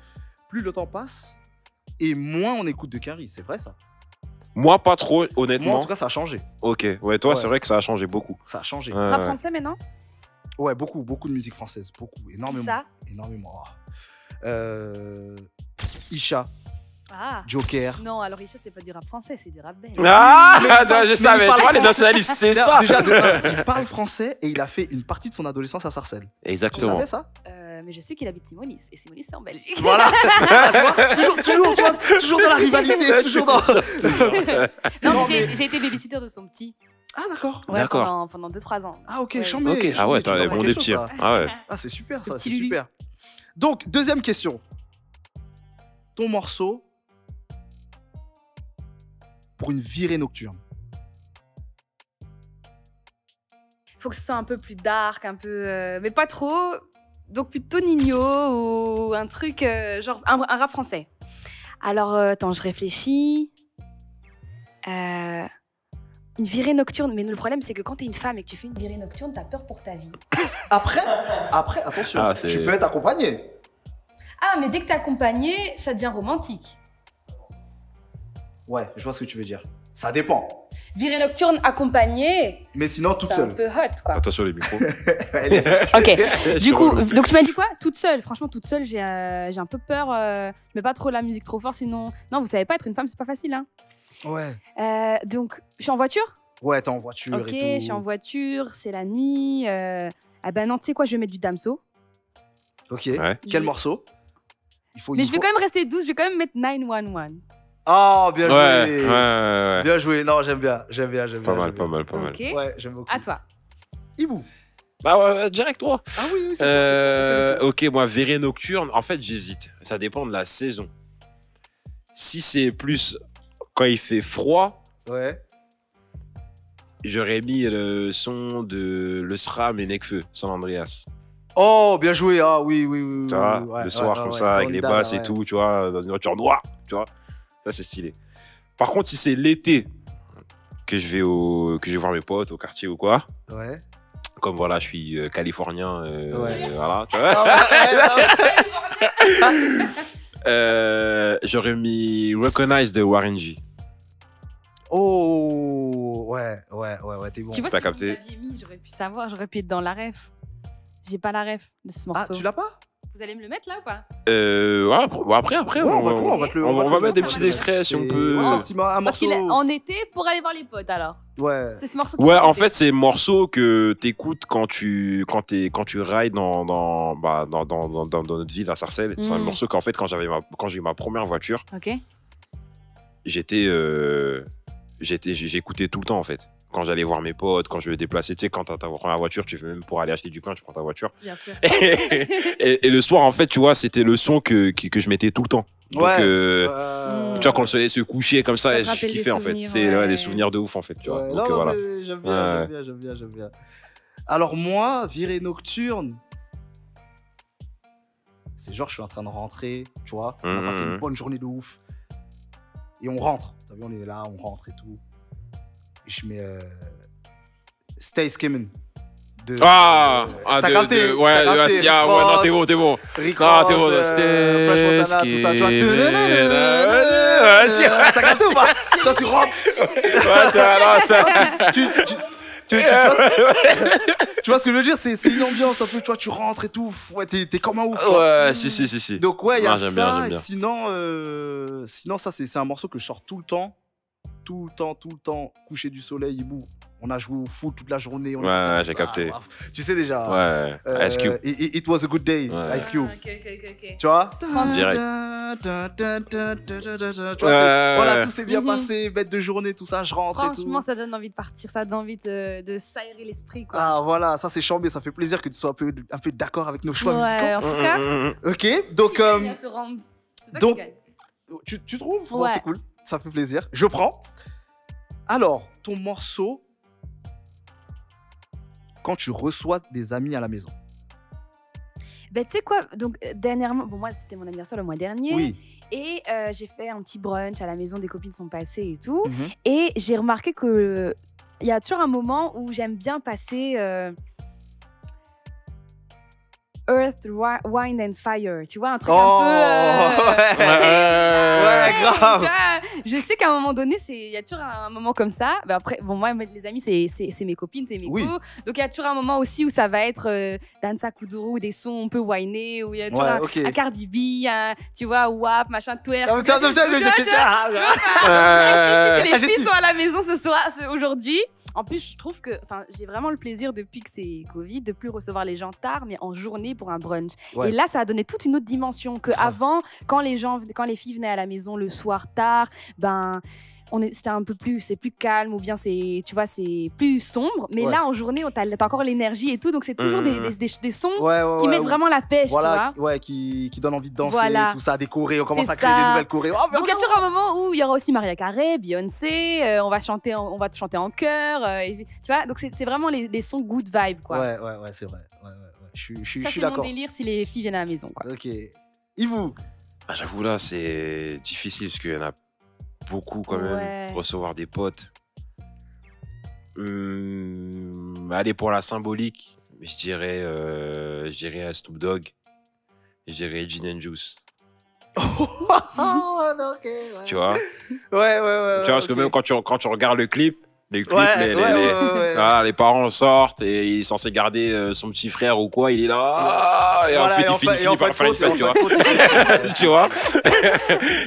plus le temps passe et moins on écoute de Carrie, c'est vrai ça. Moi, pas trop, Moi, en honnêtement. tout cas, ça a changé. Ok, ouais, toi, Ouais. c'est vrai que ça a changé beaucoup. Ça a changé. Rap français maintenant? Ouais, beaucoup de musique française, beaucoup, énormément. Qui ça? Énormément. Isha, Ah. Joker. Non, alors Isha, c'est pas du rap français, c'est du rap belge. Ah, Mais non, mais je il savais. parle Tu vois, les français. nationalistes, c'est Déjà, ça. Déjà, de un, il parle français et il a fait une partie de son adolescence à Sarcelles. Tu Exactement. savais ça? Mais je sais qu'il habite Simonis. Et Simonis, c'est en Belgique. Voilà. Tu vois, toujours, tu vois, toujours dans la rivalité, toujours dans. Non, Non, mais mais- j'ai été babysitter de son petit. Ah d'accord. Ouais, D'accord. pendant 2-3 ans. Ah ok, Ouais. chambé. Ok, ah ouais, t'as bon des petits. ça. Ah ouais. Ah c'est super ça, Le c'est petit Lulu. super. Donc deuxième question. Ton morceau pour une virée nocturne. Faut que ce soit un peu plus dark, un peu. Mais pas trop. Donc plutôt Nino ou un truc genre un rap français. Alors, attends, je réfléchis. Une virée nocturne. Mais le problème, c'est que quand t'es une femme et que tu fais une virée nocturne, t'as peur pour ta vie. Après, attention, Ah, c'est- tu peux être accompagné. Ah, mais dès que t'es accompagné, ça devient romantique. Ouais, je vois ce que tu veux dire. Ça dépend. Virée nocturne accompagnée, Mais sinon, toute c'est un seule. peu hot, quoi. Attention les micros. Elle est- Ok, du coup, donc tu m'as dit quoi? Toute seule. Franchement, toute seule, j'ai un peu peur. Mais pas trop la musique trop fort, sinon. Non, vous savez pas, être une femme, c'est pas facile, hein. Ouais. Donc, je suis en voiture. Ouais, t'es en voiture Ok, et tout. je suis en voiture, c'est la nuit. Ah ben non, tu sais quoi, je vais mettre du Damso. Ok. Ouais. Quel Je- morceau? Mais je vais quand même rester douce, je vais quand même mettre 911. Oh, bien Ouais, joué. ouais. Bien joué. Non, j'aime bien. Pas mal, pas mal, pas mal. Ok. Ouais, j'aime beaucoup. À toi. Hibou. Bah ouais, direct toi. Ah oui, oui, c'est toi, c'est toi. Ok, moi, virée nocturne, en fait, j'hésite. Ça dépend de la saison. Si c'est plus quand il fait froid, Ouais. j'aurais mis le son de Le SRAM et Nekfeu, San Andreas. Oh, bien joué. Ah oui, oui, oui. Tu vois, ouais, le soir ouais, comme ouais, ça, avec ouais. les Onda, basses et ouais. tout, tu vois, dans une voiture noire, tu vois. Ça, c'est stylé. Par contre, si c'est l'été que je vais voir mes potes au quartier ou quoi, Ouais. comme voilà, je suis californien, Ouais. voilà, tu vois. Ah ouais. J'aurais mis Recognize de Warren G. Oh, ouais, t'es bon. Tu vois, T'as si capté. vous l'aviez mis, j'aurais pu savoir, j'aurais pu être dans la ref. J'ai pas la ref de ce Ah, morceau. tu l'as pas? Vous allez me le mettre là ou pas? Après, Ouais, on va te le. on va mettre des le petits mettre. extraits si on C'est- peut. Ouais, un petit un Parce qu'il morceau. est en été pour aller voir les potes alors. Ouais. C'est ce morceau. Ouais, en fait, c'est morceaux que t'écoutes quand tu rides dans notre ville à Sarcelles. C'est un Mm. morceau qu'en fait, quand j'ai eu ma première voiture, Ok. j'écoutais tout le temps en fait. Quand j'allais voir mes potes, quand je me déplaçais, tu sais, quand t'as ta première voiture, tu fais même pour aller acheter du pain, tu prends ta voiture. Bien sûr. et le soir, en fait, tu vois, c'était le son que je mettais tout le temps. Donc, Ouais. Mm. tu vois, quand le soleil se couchait comme ça, Ça te je rappelle des kiffais en fait. souvenirs, C'est ouais. des souvenirs de ouf en fait, tu vois. Ouais, Donc non, voilà. j'aime Ouais. bien, j'aime bien. Alors moi, virée nocturne, c'est genre je suis en train de rentrer, tu vois, on a passé une bonne journée de ouf. Et on rentre. T'as vu, on est là, on rentre et tout. je mets Stay Skimming. Ah, t'as capté, ouais, t'as capté, Sia, ouais, non, t'es bon, t'es bon. Rick Non, t'es Ross, bon, Stay Fresh Montana, tout ça, tu vois. T'as capté ou pas? Toi, tu rentres. Ouais, ça. Tu vois ce que je veux dire? C'est une ambiance un peu, tu vois, tu rentres et tout. Ouais, t'es comme un ouf. Ouais, si. Donc, ouais, il y a j'aime ça. bien. Sinon, ça, c'est un morceau que je sors tout le temps. Tout le temps. Coucher du soleil, hibou. On a joué au foot toute la journée. Ouais, j'ai capté. Tu sais déjà. Ouais, Ice Cube. It was a good day, Ouais. Ice Cube. Ok. Tu vois? Direct. Voilà, tout s'est bien passé, bête de journée, tout ça, je rentre et tout. Franchement, ça donne envie de partir, ça donne envie de s'aérer l'esprit, quoi. Ah voilà, ça c'est chambé, ça fait plaisir que tu sois un peu d'accord avec nos choix musicaux. En tout cas, Ok, donc ce round. C'est toi donc- qui gagne. tu trouves? Bon, Ouais. c'est cool, ça fait plaisir. Je prends. Alors, ton morceau quand tu reçois des amis à la maison. Ben, tu sais quoi, donc dernièrement, bon, moi c'était mon anniversaire le mois dernier, Oui. et j'ai fait un petit brunch à la maison, des copines sont passées et tout, Mhm. et j'ai remarqué que il y a toujours un moment où j'aime bien passer Earth, Wine and Fire, tu vois, un truc Oh, un peu... ouais, grave. tu vois, je sais qu'à un moment donné, il y a toujours un moment comme ça. Ben après, bon, moi, les amis, c'est mes copines, c'est mes Oui. go. Donc, il y a toujours un moment aussi où ça va être Danza Kuduro, des sons un peu whinés, où il y a toujours Ouais, un, ok. un Cardi B, tu vois, WAP, machin, twerk. Ah, tiens, Tu vois, c'est les filles sont à la maison ce soir, aujourd'hui. En plus, je trouve que j'ai vraiment le plaisir depuis que c'est Covid de plus recevoir les gens tard, mais en journée pour un brunch. Ouais. Et là, ça a donné toute une autre dimension que Grave. avant, quand les filles venaient à la maison le soir tard, ben c'était un peu plus, c'est plus calme ou bien c'est, tu vois, c'est plus sombre. Mais Ouais. là, en journée, t'as encore l'énergie et tout, donc c'est toujours des sons qui mettent vraiment la pêche, voilà, tu vois. ouais, qui donne envie de danser, Voilà. tout ça, décorer, on commence C'est à créer des ça. nouvelles chorés. Oh, mais Donc il y a regarde. toujours un moment où il y aura aussi Mariah Carey, Beyoncé, on va chanter en chœur, tu vois. Donc c'est vraiment les sons good vibe, quoi. Ouais, c'est vrai. Ouais. Je Ça suis c'est mon d'accord. délire si les filles viennent à la maison, quoi. Ok. Yvou. Ah, j'avoue, là, c'est difficile parce qu'il y en a beaucoup quand Ouais. même. Recevoir des potes. Allez, pour la symbolique, je dirais à Snoop Dogg. Je dirais Gin and Juice. Tu vois? Ouais. Tu vois, parce que même quand tu regardes le clip, ouais. les parents sortent et il est censé garder son petit frère ou quoi, il est là, et en fait, il finit par faire une fête, tu vois. Tu vois,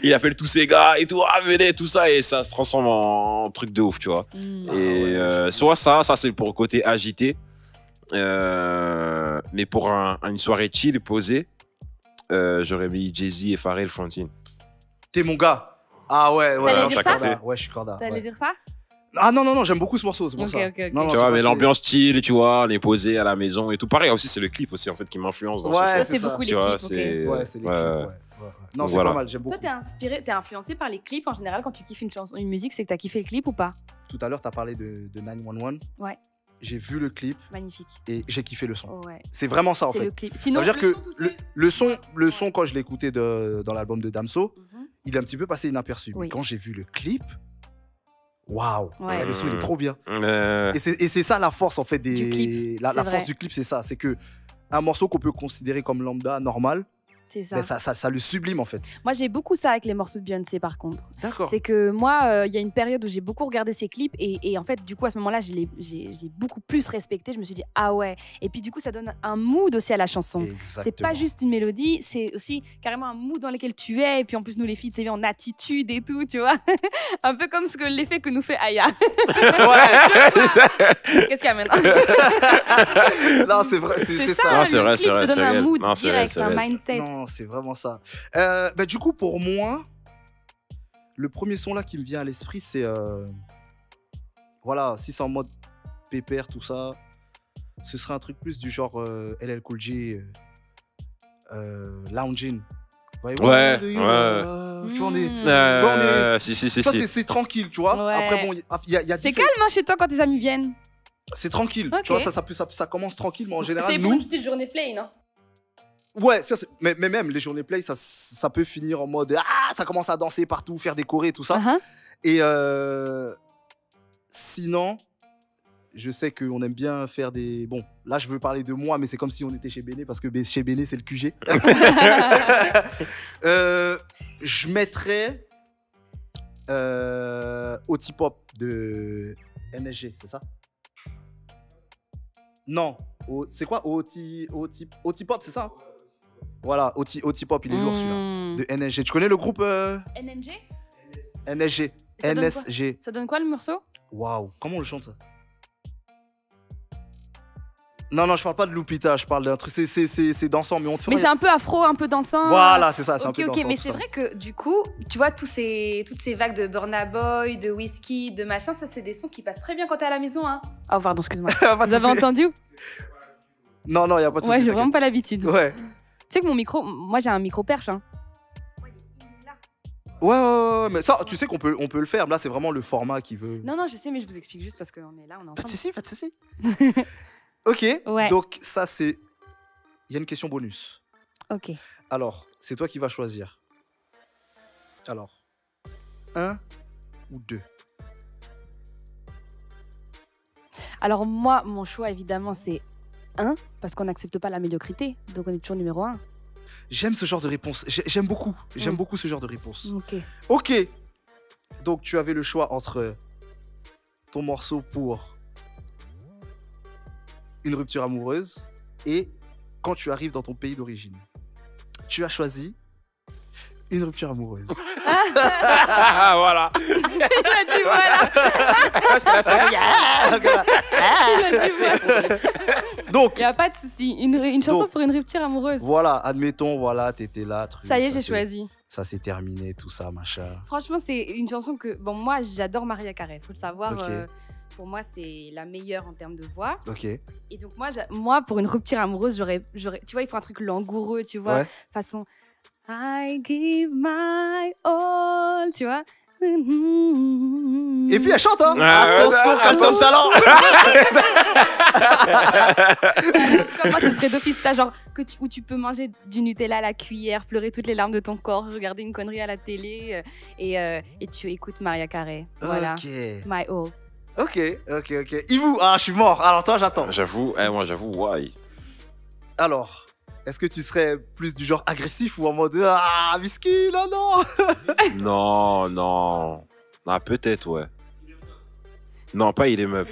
il appelle tous ses gars et tout, venez, tout ça, et ça se transforme en truc de ouf, tu vois. Et soit ça c'est pour le côté agité, mais pour une soirée chill, posée, j'aurais mis Jay-Z et Pharrell Frontine. T'es mon gars. Ah ouais. T'allais dire ça Corda. Ouais, je suis corda. T'allais Ouais. dire ça? Ah non, j'aime beaucoup ce morceau, c'est pour Ok, ça. ok. Non, Tu c'est vois, pas- mais c'est- l'ambiance chill, tu vois, on est posé à la maison et tout. Pareil, aussi, c'est le clip aussi, en fait, qui m'influence dans Ouais, ce Ça, sens. c'est c'est ça. beaucoup les Tu vois, clips, ok. c'est... Ouais, c'est les ouais. clips, ouais. Non, Donc c'est voilà. pas mal, j'aime beaucoup. Toi, t'es influencé par les clips en général quand tu kiffes une musique, c'est que t'as kiffé le clip ou pas? Tout à l'heure, t'as parlé de 911. Ouais. J'ai vu le clip Magnifique. et j'ai kiffé le son. Oh, ouais. C'est vraiment ça, en C'est fait. le clip. Ça Sinon, veut dire le que son tout seul. le son, quand je l'ai écouté dans l'album de Damso, Mhm. il est un petit peu passé inaperçu. Oui. Mais quand j'ai vu le clip, waouh, Ouais. le son il est trop bien. Euh, Et c'est ça la force en fait Du clip, la c'est force vrai. du clip, c'est ça, c'est que un morceau qu'on peut considérer comme lambda, normal, C'est ça. ben ça le sublime en fait. Moi, j'ai beaucoup ça avec les morceaux de Beyoncé, par contre. D'accord. C'est que moi, il y a une période où j'ai beaucoup regardé ses clips et en fait, du coup, à ce moment-là, je l'ai beaucoup plus respecté. Je me suis dit, ah ouais. Et puis, du coup, ça donne un mood aussi à la chanson. C'est pas juste une mélodie, c'est aussi carrément un mood dans lequel tu es. Et puis, en plus, nous, les filles, c'est bien en attitude et tout, tu vois. Un peu comme l'effet que nous fait Aya. Ouais. Qu'est-ce qu'il y a maintenant? Non, c'est vrai, c'est ça. Non, c'est le vrai, clip c'est vrai, te donne c'est un réel. mood Non, c'est direct, réel, un c'est réel. mindset. Non, c'est vraiment ça. Ben, du coup, pour moi, le premier son là qui me vient à l'esprit, c'est voilà, si c'est en mode pépère, tout ça, ce serait un truc plus du genre LL Cool J, Lounging. Ouais, Tu vois, on est, Mmh. tu Si. vois, c'est tranquille, tu vois. Ouais. Après, bon, il y a C'est différents- calme hein, chez toi quand tes amis viennent. C'est tranquille. Ok. Tu vois, ça commence tranquille, mais en général, C'est pour nous. une petite journée play, non? Ouais, mais même les journées play, ça peut finir en mode ah, ça commence à danser partout, faire des chorés, tout ça. Uh-huh. Et Sinon, je sais qu'on aime bien faire des... Bon, là, je veux parler de moi, mais c'est comme si on était chez Béné, parce que chez Béné, c'est le QG. Je mettrais Otipop de NSG, c'est ça? Non, c'est quoi Otipop, c'est ça hein? Voilà, Otipop, il est lourd celui-là. De NSG. Tu connais le groupe NNG NSG. Ça donne quoi NSG. Ça donne quoi le morceau? Waouh, comment on le chante ça? Non, je parle pas de Lupita, je parle d'un truc, c'est dansant, mais on te fait. Mais c'est un peu afro, un peu dansant. Voilà, c'est ça, c'est un peu dansant. Ok, mais tout c'est ça. vrai que du coup, tu vois, toutes ces vagues de Burna Boy, de Whisky, de machin, ça, c'est des sons qui passent très bien quand t'es à la maison. Hein. Oh, pardon, excuse-moi. Pas de Vous avez souci. entendu? Non, y a pas de souci. Ouais, j'ai t'inquiète. vraiment pas l'habitude. Ouais. Tu sais que mon micro, moi j'ai un micro perche. Hein. Ouais, mais ça, tu sais qu'on peut le faire. Là, c'est vraiment le format qui veut. Non, je sais, mais je vous explique juste parce qu'on est là, on est Pas de ensemble. souci. Ok, Ouais. donc ça, c'est. Il y a une question bonus. Ok. Alors, c'est toi qui vas choisir. Alors, 1 ou 2? Alors moi, mon choix, évidemment, c'est 1, parce qu'on n'accepte pas la médiocrité, donc on est toujours numéro 1. J'aime ce genre de réponse. J'aime beaucoup. J'aime beaucoup ce genre de réponse. Ok. Ok. Donc, tu avais le choix entre ton morceau pour une rupture amoureuse et quand tu arrives dans ton pays d'origine. Tu as choisi une rupture amoureuse. Voilà. Il a dit voilà. Il a dit voilà. Donc, Il n'y a pas de souci. Une chanson Donc, pour une rupture amoureuse. voilà, admettons, voilà, t'étais là. Truc, Ça y est, j'ai c'est- choisi. Ça s'est terminé, tout ça, machin. Franchement, c'est une chanson que... Bon, moi, j'adore Maria Carey, faut le savoir. Ok. Pour moi, c'est la meilleure en termes de voix. Ok. Et donc, moi pour une rupture amoureuse, j'aurais... Tu vois, il faut un truc langoureux, tu vois. Ouais. Façon... I give my all, tu vois. Et puis elle chante, hein. Ah, Attention, ouais, quel son de talent. Comme moi, ce serait d'office ça, genre où tu peux manger du Nutella à la cuillère, pleurer toutes les larmes de ton corps, regarder une connerie à la télé et tu écoutes Maria Carey. Voilà. Ok. My all. Ok. Yvou, je suis mort. Alors toi, j'attends. J'avoue, why? Alors, est-ce que tu serais plus du genre agressif ou en mode whisky, non. Non. Ah, peut-être, ouais. Non, pas il est meuble.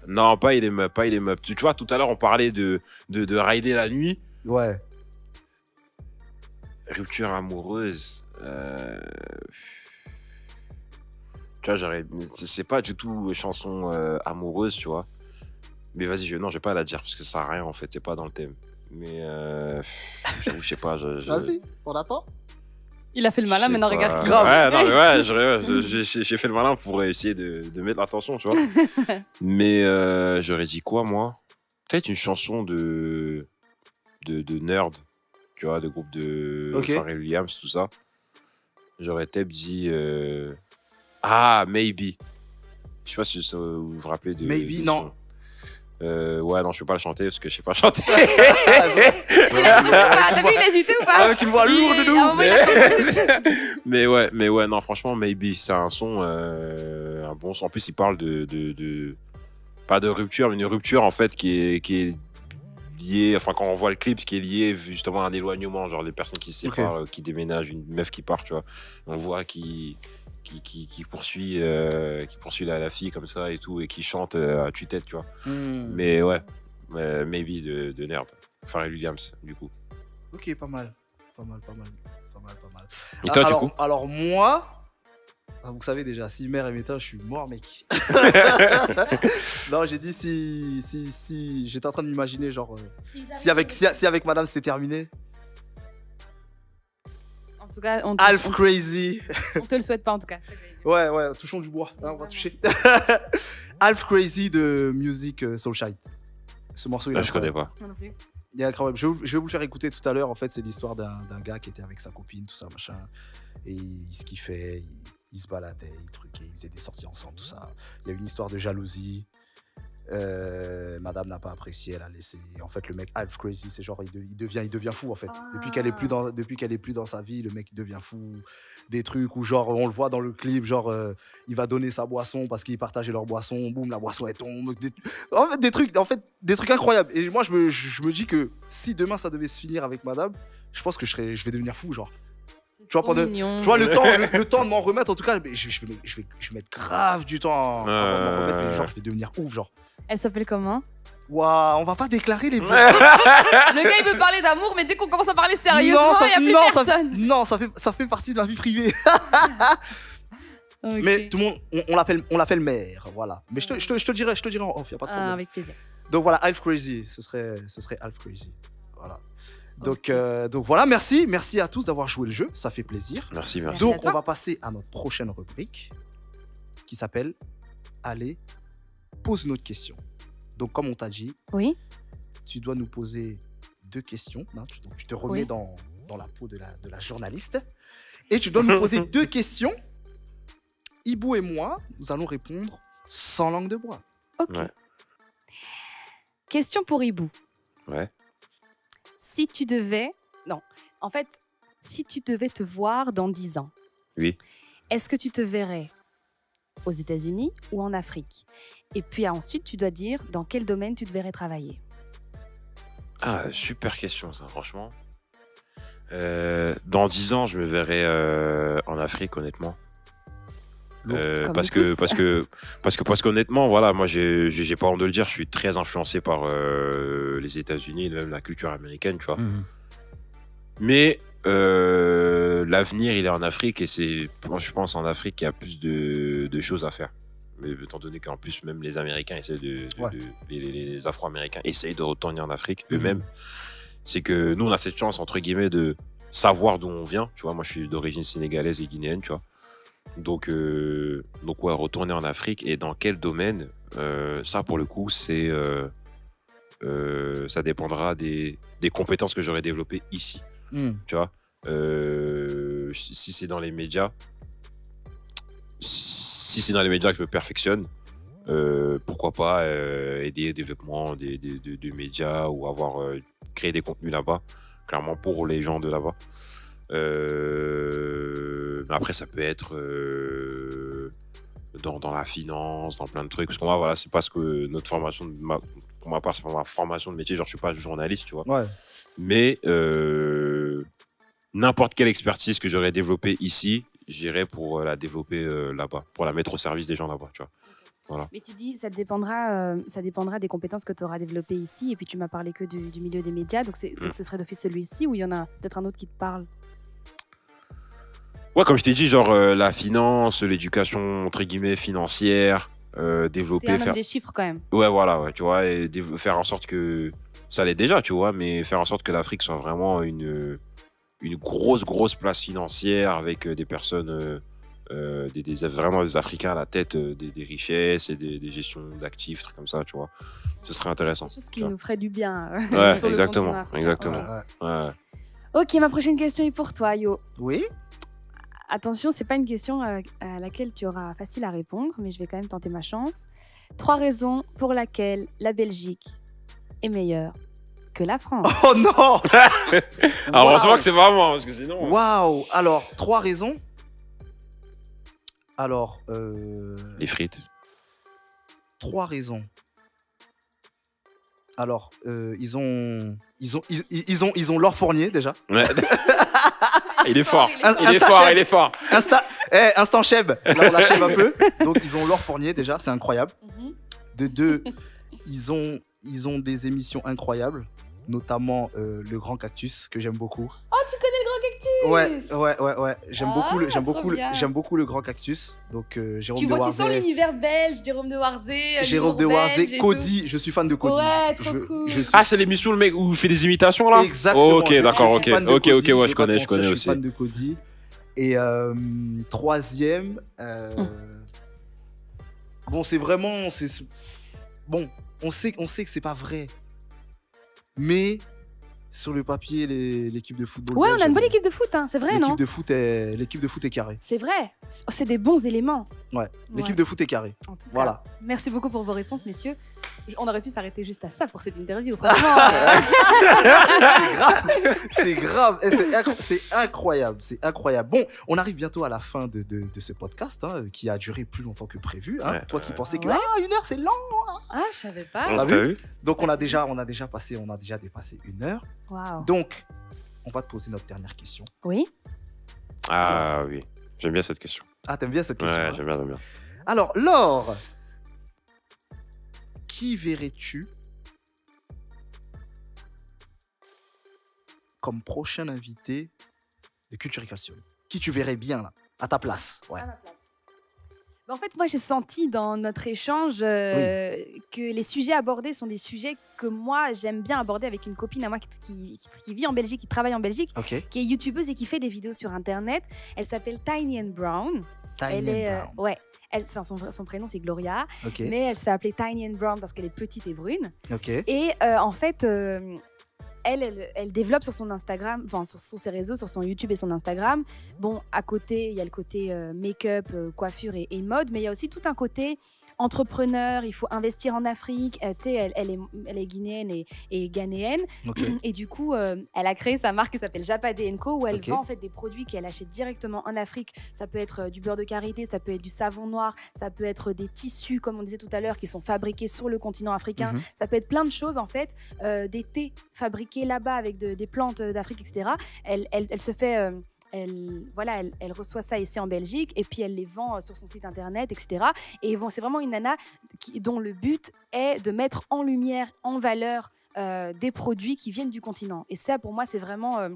Non, pas il est meuble. Tu vois, tout à l'heure, on parlait de rider la nuit. Ouais. Rupture amoureuse. Tu vois, c'est pas du tout chanson amoureuse, tu vois. Mais vas-y, non, je vais pas la dire parce que ça sert à rien en fait, c'est pas dans le thème. Mais j'avoue, je sais pas. Vas-y, on attend. Il a fait le malin, Je sais maintenant pas. regarde. Grave. Ouais, non, mais ouais, j'ai fait le malin pour essayer de mettre l'attention, tu vois. Mais j'aurais dit quoi, moi? Peut-être une chanson de nerd, tu vois, de groupe de Ok. Pharrell Williams, tout ça. J'aurais peut-être dit Maybe. Je sais pas si vous vous rappelez de Maybe, de non. son. Ouais, non, je peux pas le chanter parce que je sais pas chanter. Ah, t'as vu, il a hésité ou pas? Avec une voix lourde de À un moment, il a commencé. mais ouais, non, franchement, Maybe, c'est un son, un bon son. En plus, il parle de pas de rupture, mais une rupture en fait qui est liée, enfin quand on voit le clip, qui est lié justement à un éloignement, genre des personnes qui se séparent, qui déménagent, une meuf qui part, tu vois. On voit qui poursuit la fille comme ça et tout, et qui chante à tue-tête, tu vois. Mais ouais, Maybe de Nerd. Pharrell Williams, du coup. Ok, pas mal. Et toi, du coup? Alors moi, vous savez déjà, si mère est méta, je suis mort, mec. Non, j'ai dit si j'étais en train de m'imaginer, genre, si avec madame c'était terminé. En tout cas, on Half Crazy. te le souhaite pas, en tout cas. Ouais, touchons du bois. Hein, on va toucher. Half Crazy de Music Soulshine. Ce morceau, il est Je connais incroyable. pas. Moi non plus. Il est incroyable. Je vais vous le faire écouter tout à l'heure. En fait, c'est l'histoire d'un gars qui était avec sa copine, tout ça, machin. Et il se kiffait, il se baladait, il truquait, il faisait des sorties ensemble, tout ça. Il y a une histoire de jalousie. Madame n'a pas apprécié, elle a laissé. En fait, le mec half crazy, c'est genre il devient fou en fait. Ah. Depuis qu'elle est plus dans sa vie, le mec il devient fou. Des trucs où genre on le voit dans le clip, genre il va donner sa boisson parce qu'ils partageaient leur boisson, boum, la boisson elle tombe. En fait, des trucs incroyables. Et moi je me dis que si demain ça devait se finir avec Madame, je pense que je vais devenir fou genre. Tu vois, tu vois le temps de m'en remettre, en tout cas, je vais mettre grave du temps avant de m'en remettre, mais genre, je vais devenir ouf, genre. Elle s'appelle comment? Waouh, on va pas déclarer les Le gars, il veut parler d'amour, mais dès qu'on commence à parler sérieusement, il n'y a plus personne. Non, ça fait partie de la vie privée. Okay. Mais tout le monde, on l'appelle mère, voilà. Mais je te dirai en off, y a pas de problème. Avec plaisir. Donc voilà, Half Crazy, ce serait Half Crazy, voilà. Donc voilà, merci à tous d'avoir joué le jeu, ça fait plaisir. Merci. Donc on va passer à notre prochaine rubrique qui s'appelle Allez, pose notre question. Donc comme on t'a dit, oui, tu dois nous poser 2 questions. Hein, donc je te remets dans la peau de la journaliste. Et tu dois nous poser 2 questions. Ibou et moi, nous allons répondre sans langue de bois. Ok. Ouais. Question pour Ibou. Ouais. Si tu devais te voir dans 10 ans, oui. Est-ce que tu te verrais aux États-Unis ou en Afrique? Et puis ensuite, tu dois dire dans quel domaine tu te verrais travailler. Ah, super question, ça, franchement. Dans 10 ans, je me verrais en Afrique, honnêtement. Parce qu'honnêtement, voilà, moi, j'ai pas honte de le dire, je suis très influencé par les États-Unis, même la culture américaine, tu vois. Mmh. Mais l'avenir, il est en Afrique, et je pense en Afrique qu'il y a plus de choses à faire. Mais étant donné qu'en plus, même les Américains essaient les Afro-Américains essayent de retourner en Afrique eux-mêmes. C'est que nous, on a cette chance, entre guillemets, de savoir d'où on vient. Tu vois, moi, je suis d'origine sénégalaise et guinéenne, tu vois. Donc ouais, retourner en Afrique, et dans quel domaine, ça, pour le coup, ça dépendra des compétences que j'aurai développées ici. Tu vois, si c'est dans les médias, que je me perfectionne, pourquoi pas aider au développement des médias, ou créer des contenus là-bas, clairement pour les gens de là-bas. Mais après, ça peut être dans la finance, dans plein de trucs. Parce que moi, voilà, c'est parce que notre formation, pour ma part, c'est pour ma formation de métier. Genre, je suis pas journaliste, tu vois. Ouais. Mais n'importe quelle expertise que j'aurais développée ici, j'irais pour la développer là-bas, pour la mettre au service des gens là-bas, tu vois. Voilà. Mais tu dis, ça dépendra des compétences que tu auras développées ici. Et puis, tu m'as parlé que du milieu des médias. Donc, ce serait d'office celui-ci, ou il y en a peut-être un autre qui te parle? Ouais, comme je t'ai dit, genre la finance, l'éducation, entre guillemets, financière, développer... T'es un homme des chiffres, quand même. Ouais, voilà, ouais, tu vois, et faire en sorte que... Ça l'est déjà, tu vois, mais faire en sorte que l'Afrique soit vraiment une grosse place financière, avec des personnes... vraiment des Africains à la tête des richesses et des gestions d'actifs, trucs comme ça, tu vois. Ce serait intéressant. Quelque chose qui nous ferait du bien. Ouais, exactement. Ouais. Ok, ma prochaine question est pour toi, Yo. Oui. Attention, c'est pas une question à laquelle tu auras facile à répondre, mais je vais quand même tenter ma chance. 3 raisons pour lesquelles la Belgique est meilleure que la France. Oh non. Alors, heureusement que c'est pas moi, parce que sinon... Waouh. Alors, 3 raisons. Alors... Les frites. 3 raisons. Alors, ils ont Laure Fournier, déjà. Ouais. Il est fort. Il est fort. Instant Cheb. Là, on la Cheb un peu. Donc, ils ont Laure Fournier, déjà. C'est incroyable. De 2, ils ont des émissions incroyables. Notamment Le Grand Cactus, que j'aime beaucoup. Oh, tu connais Le Grand Cactus? Ouais. J'aime beaucoup Le Grand Cactus. Donc, Jérôme de Warzé. Tu sens l'univers belge, Jérôme de Warzé. Cody, je suis fan de Cody. Ouais, trop cool. Ah, c'est l'émission, le mec, où il fait des imitations, là? Exactement. Ok, d'accord, ok, ouais, je connais aussi. Je suis fan de Cody. Et 3e, bon, c'est vraiment... Bon, on sait que c'est pas vrai. Mais sur le papier, l'équipe de football. Ouais, on a une bonne équipe de foot, hein, c'est vrai, non? L'équipe de foot est carrée. C'est vrai, c'est des bons éléments. Ouais, l'équipe de foot est carrée. En tout cas, voilà. Merci beaucoup pour vos réponses, messieurs. On aurait pu s'arrêter juste à ça pour cette interview. C'est grave. Et c'est incroyable. C'est incroyable. Bon, on arrive bientôt à la fin de ce podcast qui a duré plus longtemps que prévu. Hein. Ouais, Toi qui pensais que ouais. 1 heure, c'est long. Ah, je savais pas. T'as T'as vu vu? Donc, on a déjà dépassé 1 heure. Waouh. Donc, on va te poser notre dernière question. Oui. Ah oui, j'aime bien cette question. Ah, t'aimes bien cette question Ouais, hein j'aime bien. Alors, Laure, qui verrais-tu comme prochain invité de Culture Calcium? Qui tu verrais bien, là, à ta place? Ouais. À ma place. En fait, moi, j'ai senti dans notre échange que les sujets abordés sont des sujets que moi, j'aime bien aborder avec une copine à moi qui vit en Belgique, qui travaille en Belgique, Ok. qui est youtubeuse et qui fait des vidéos sur Internet. Elle s'appelle Tiny and Brown. Tiny and Brown. Ouais. Son prénom, c'est Gloria. Ok. Mais elle se fait appeler Tiny and Brown parce qu'elle est petite et brune. Ok. Et en fait, elle développe sur son Instagram, enfin sur ses réseaux, sur son YouTube et son Instagram. Bon, à côté, il y a le côté make-up, coiffure et mode, mais il y a aussi tout un côté entrepreneur, il faut investir en Afrique. Tu sais, elle est guinéenne et ghanéenne. Ok. Et du coup, elle a créé sa marque qui s'appelle Japade & Co, où elle Ok. vend en fait des produits qu'elle achète directement en Afrique. Ça peut être du beurre de karité, ça peut être du savon noir, ça peut être des tissus, comme on disait tout à l'heure, qui sont fabriqués sur le continent africain. Mhm. Ça peut être plein de choses en fait, des thés fabriqués là-bas avec des plantes d'Afrique, etc. Elle se fait... elle reçoit ça ici en Belgique et puis elle les vend sur son site internet, etc. Et bon, c'est vraiment une nana dont le but est de mettre en lumière, en valeur des produits qui viennent du continent. Et ça, pour moi, c'est vraiment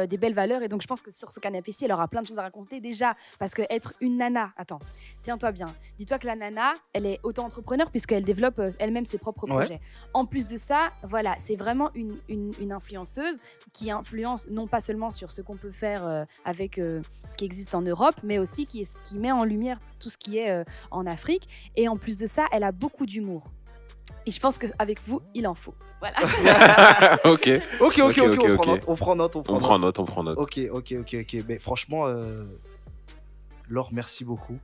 des belles valeurs. Et donc, je pense que sur ce canapé-ci, elle aura plein de choses à raconter. Déjà, parce qu'être une nana, attends, tiens-toi bien. Dis-toi que la nana, elle est auto-entrepreneur puisqu'elle développe elle-même ses propres projets. En plus de ça, voilà, c'est vraiment une influenceuse qui influence non pas seulement sur ce qu'on peut faire avec ce qui existe en Europe, mais aussi qui met en lumière tout ce qui est en Afrique. Et en plus de ça, elle a beaucoup d'humour. Et je pense qu'avec vous, il en faut. Voilà. Ok. Ok, Ok. on prend note. On prend note. Ok. Mais franchement, Laure, merci beaucoup.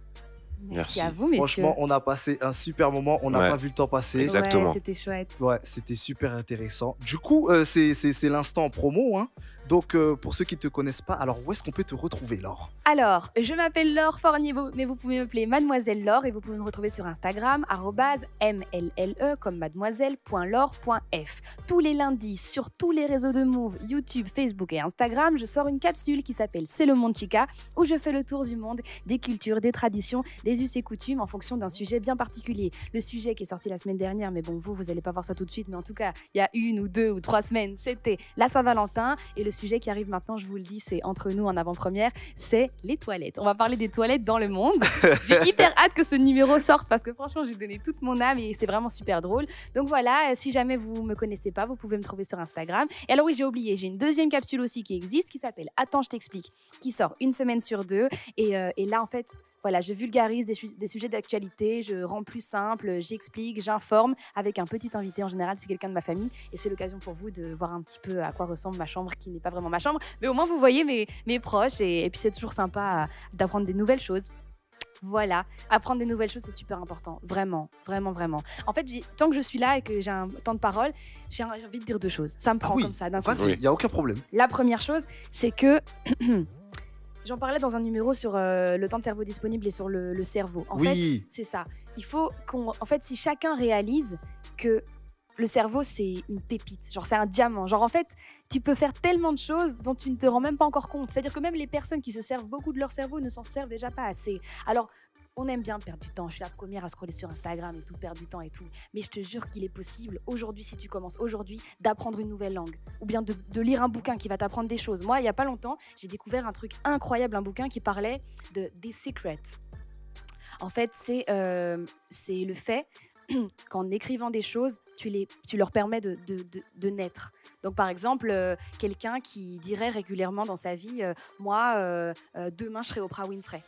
Merci Merci. à vous, messieurs. Franchement, on a passé un super moment. On n'a Ouais. pas vu le temps passer. Exactement. Ouais, c'était chouette. Ouais, c'était super intéressant. Du coup, c'est l'instant promo. Hein. Donc, pour ceux qui ne te connaissent pas, alors où est-ce qu'on peut te retrouver, Laure? Alors, je m'appelle Laure Fornier, mais vous pouvez m'appeler Mademoiselle Laure et vous pouvez me retrouver sur Instagram, @mlle comme mademoiselle.laure.f. Tous les lundis, sur tous les réseaux de Move, YouTube, Facebook et Instagram, je sors une capsule qui s'appelle C'est le monde chica, où je fais le tour du monde, des cultures, des traditions, des us et coutumes en fonction d'un sujet bien particulier. Le sujet qui est sorti la semaine dernière, mais bon, vous n'allez pas voir ça tout de suite, mais en tout cas, il y a 1 ou 2 ou 3 semaines, c'était la Saint-Valentin. Et le sujet qui arrive maintenant, je vous le dis, c'est entre nous en avant-première, c'est les toilettes. On va parler des toilettes dans le monde. J'ai hyper hâte que ce numéro sorte parce que franchement, j'ai donné toute mon âme et c'est vraiment super drôle. Donc voilà, si jamais vous me connaissez pas, vous pouvez me trouver sur Instagram. Et alors oui, j'ai oublié, j'ai une deuxième capsule aussi qui existe qui s'appelle Attends, je t'explique, qui sort 1 semaine sur 2. Et là, en fait, voilà, je vulgarise des sujets d'actualité, je rends plus simple, j'explique, j'informe avec un petit invité. En général, c'est quelqu'un de ma famille et c'est l'occasion pour vous de voir un petit peu à quoi ressemble ma chambre qui n'est pas vraiment ma chambre. Mais au moins, vous voyez mes proches et puis c'est toujours sympa d'apprendre des nouvelles choses. Voilà, apprendre des nouvelles choses, c'est super important. Vraiment. En fait, tant que je suis là et que j'ai un temps de parole, j'ai envie de dire 2 choses. Ça me prend comme ça d'un coup. Vas-y, il n'y a aucun problème. La première chose, c'est que... J'en parlais dans un numéro sur le temps de cerveau disponible et sur le cerveau. En fait, c'est ça. Il faut en fait, si chacun réalise que le cerveau, c'est une pépite, genre c'est un diamant. Genre en fait, tu peux faire tellement de choses dont tu ne te rends même pas encore compte. C'est-à-dire que même les personnes qui se servent beaucoup de leur cerveau ne s'en servent déjà pas assez. Alors, on aime bien perdre du temps. Je suis la première à scroller sur Instagram et tout, perdre du temps et tout. Mais je te jure qu'il est possible, aujourd'hui, si tu commences aujourd'hui, d'apprendre une nouvelle langue. Ou bien de lire un bouquin qui va t'apprendre des choses. Moi, il n'y a pas longtemps, j'ai découvert un truc incroyable, un bouquin qui parlait de The Secret. En fait, c'est le fait qu'en écrivant des choses, tu leur permets de naître. Donc, par exemple, quelqu'un qui dirait régulièrement dans sa vie « Moi, demain, je serai Oprah Winfrey ».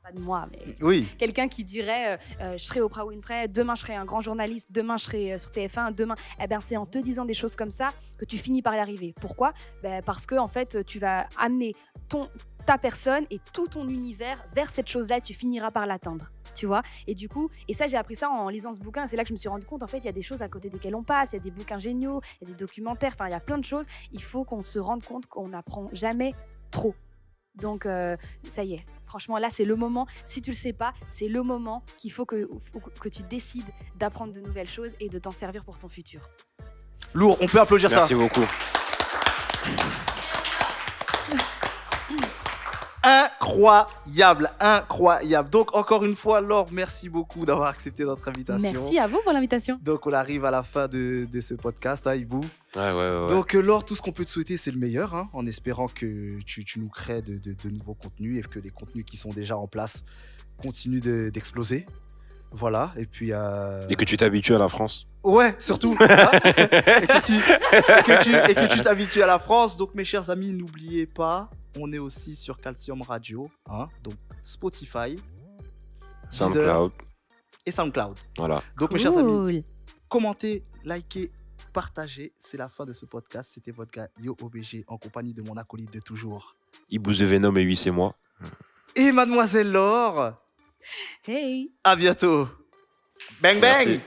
pas de moi, mais Oui. quelqu'un qui dirait je serai Oprah Winfrey, demain je serai un grand journaliste, demain je serai sur TF1, demain. Eh bien, c'est en te disant des choses comme ça que tu finis par y arriver. Pourquoi ? Parce que en fait, tu vas amener ta personne et tout ton univers vers cette chose-là et tu finiras par l'atteindre. Tu vois, et du coup, et ça j'ai appris ça en lisant ce bouquin, c'est là que je me suis rendu compte, en fait il y a des choses à côté desquelles on passe, il y a des bouquins géniaux, il y a des documentaires, enfin il y a plein de choses, il faut qu'on se rende compte qu'on n'apprend jamais trop. Donc ça y est, franchement là c'est le moment, si tu le sais pas, c'est le moment qu'il faut que tu décides d'apprendre de nouvelles choses et de t'en servir pour ton futur. Lourd, on peut applaudir ça. Merci beaucoup. Incroyable, incroyable. Donc encore une fois, Laure, merci beaucoup d'avoir accepté notre invitation. Merci à vous pour l'invitation. Donc on arrive à la fin de ce podcast, hein, Ibou. Ouais. Donc Laure, tout ce qu'on peut te souhaiter, c'est le meilleur, hein, en espérant que tu nous crées de nouveaux contenus et que les contenus qui sont déjà en place continuent d'exploser. Voilà, et puis... Et que tu t'habitues à la France. Ouais, surtout. Hein, et que tu t'habitues à la France. Donc mes chers amis, n'oubliez pas, on est aussi sur Calcium Radio, hein, donc Spotify, SoundCloud. Deezer et SoundCloud. Voilà. Donc mes chers amis, commentez, likez, partagez. C'est la fin de ce podcast. C'était votre gars Yo OBG en compagnie de mon acolyte de toujours, Ibou The Venom et 8 c'est moi. et mademoiselle Laure. Hey. À bientôt. Bang bang. Merci.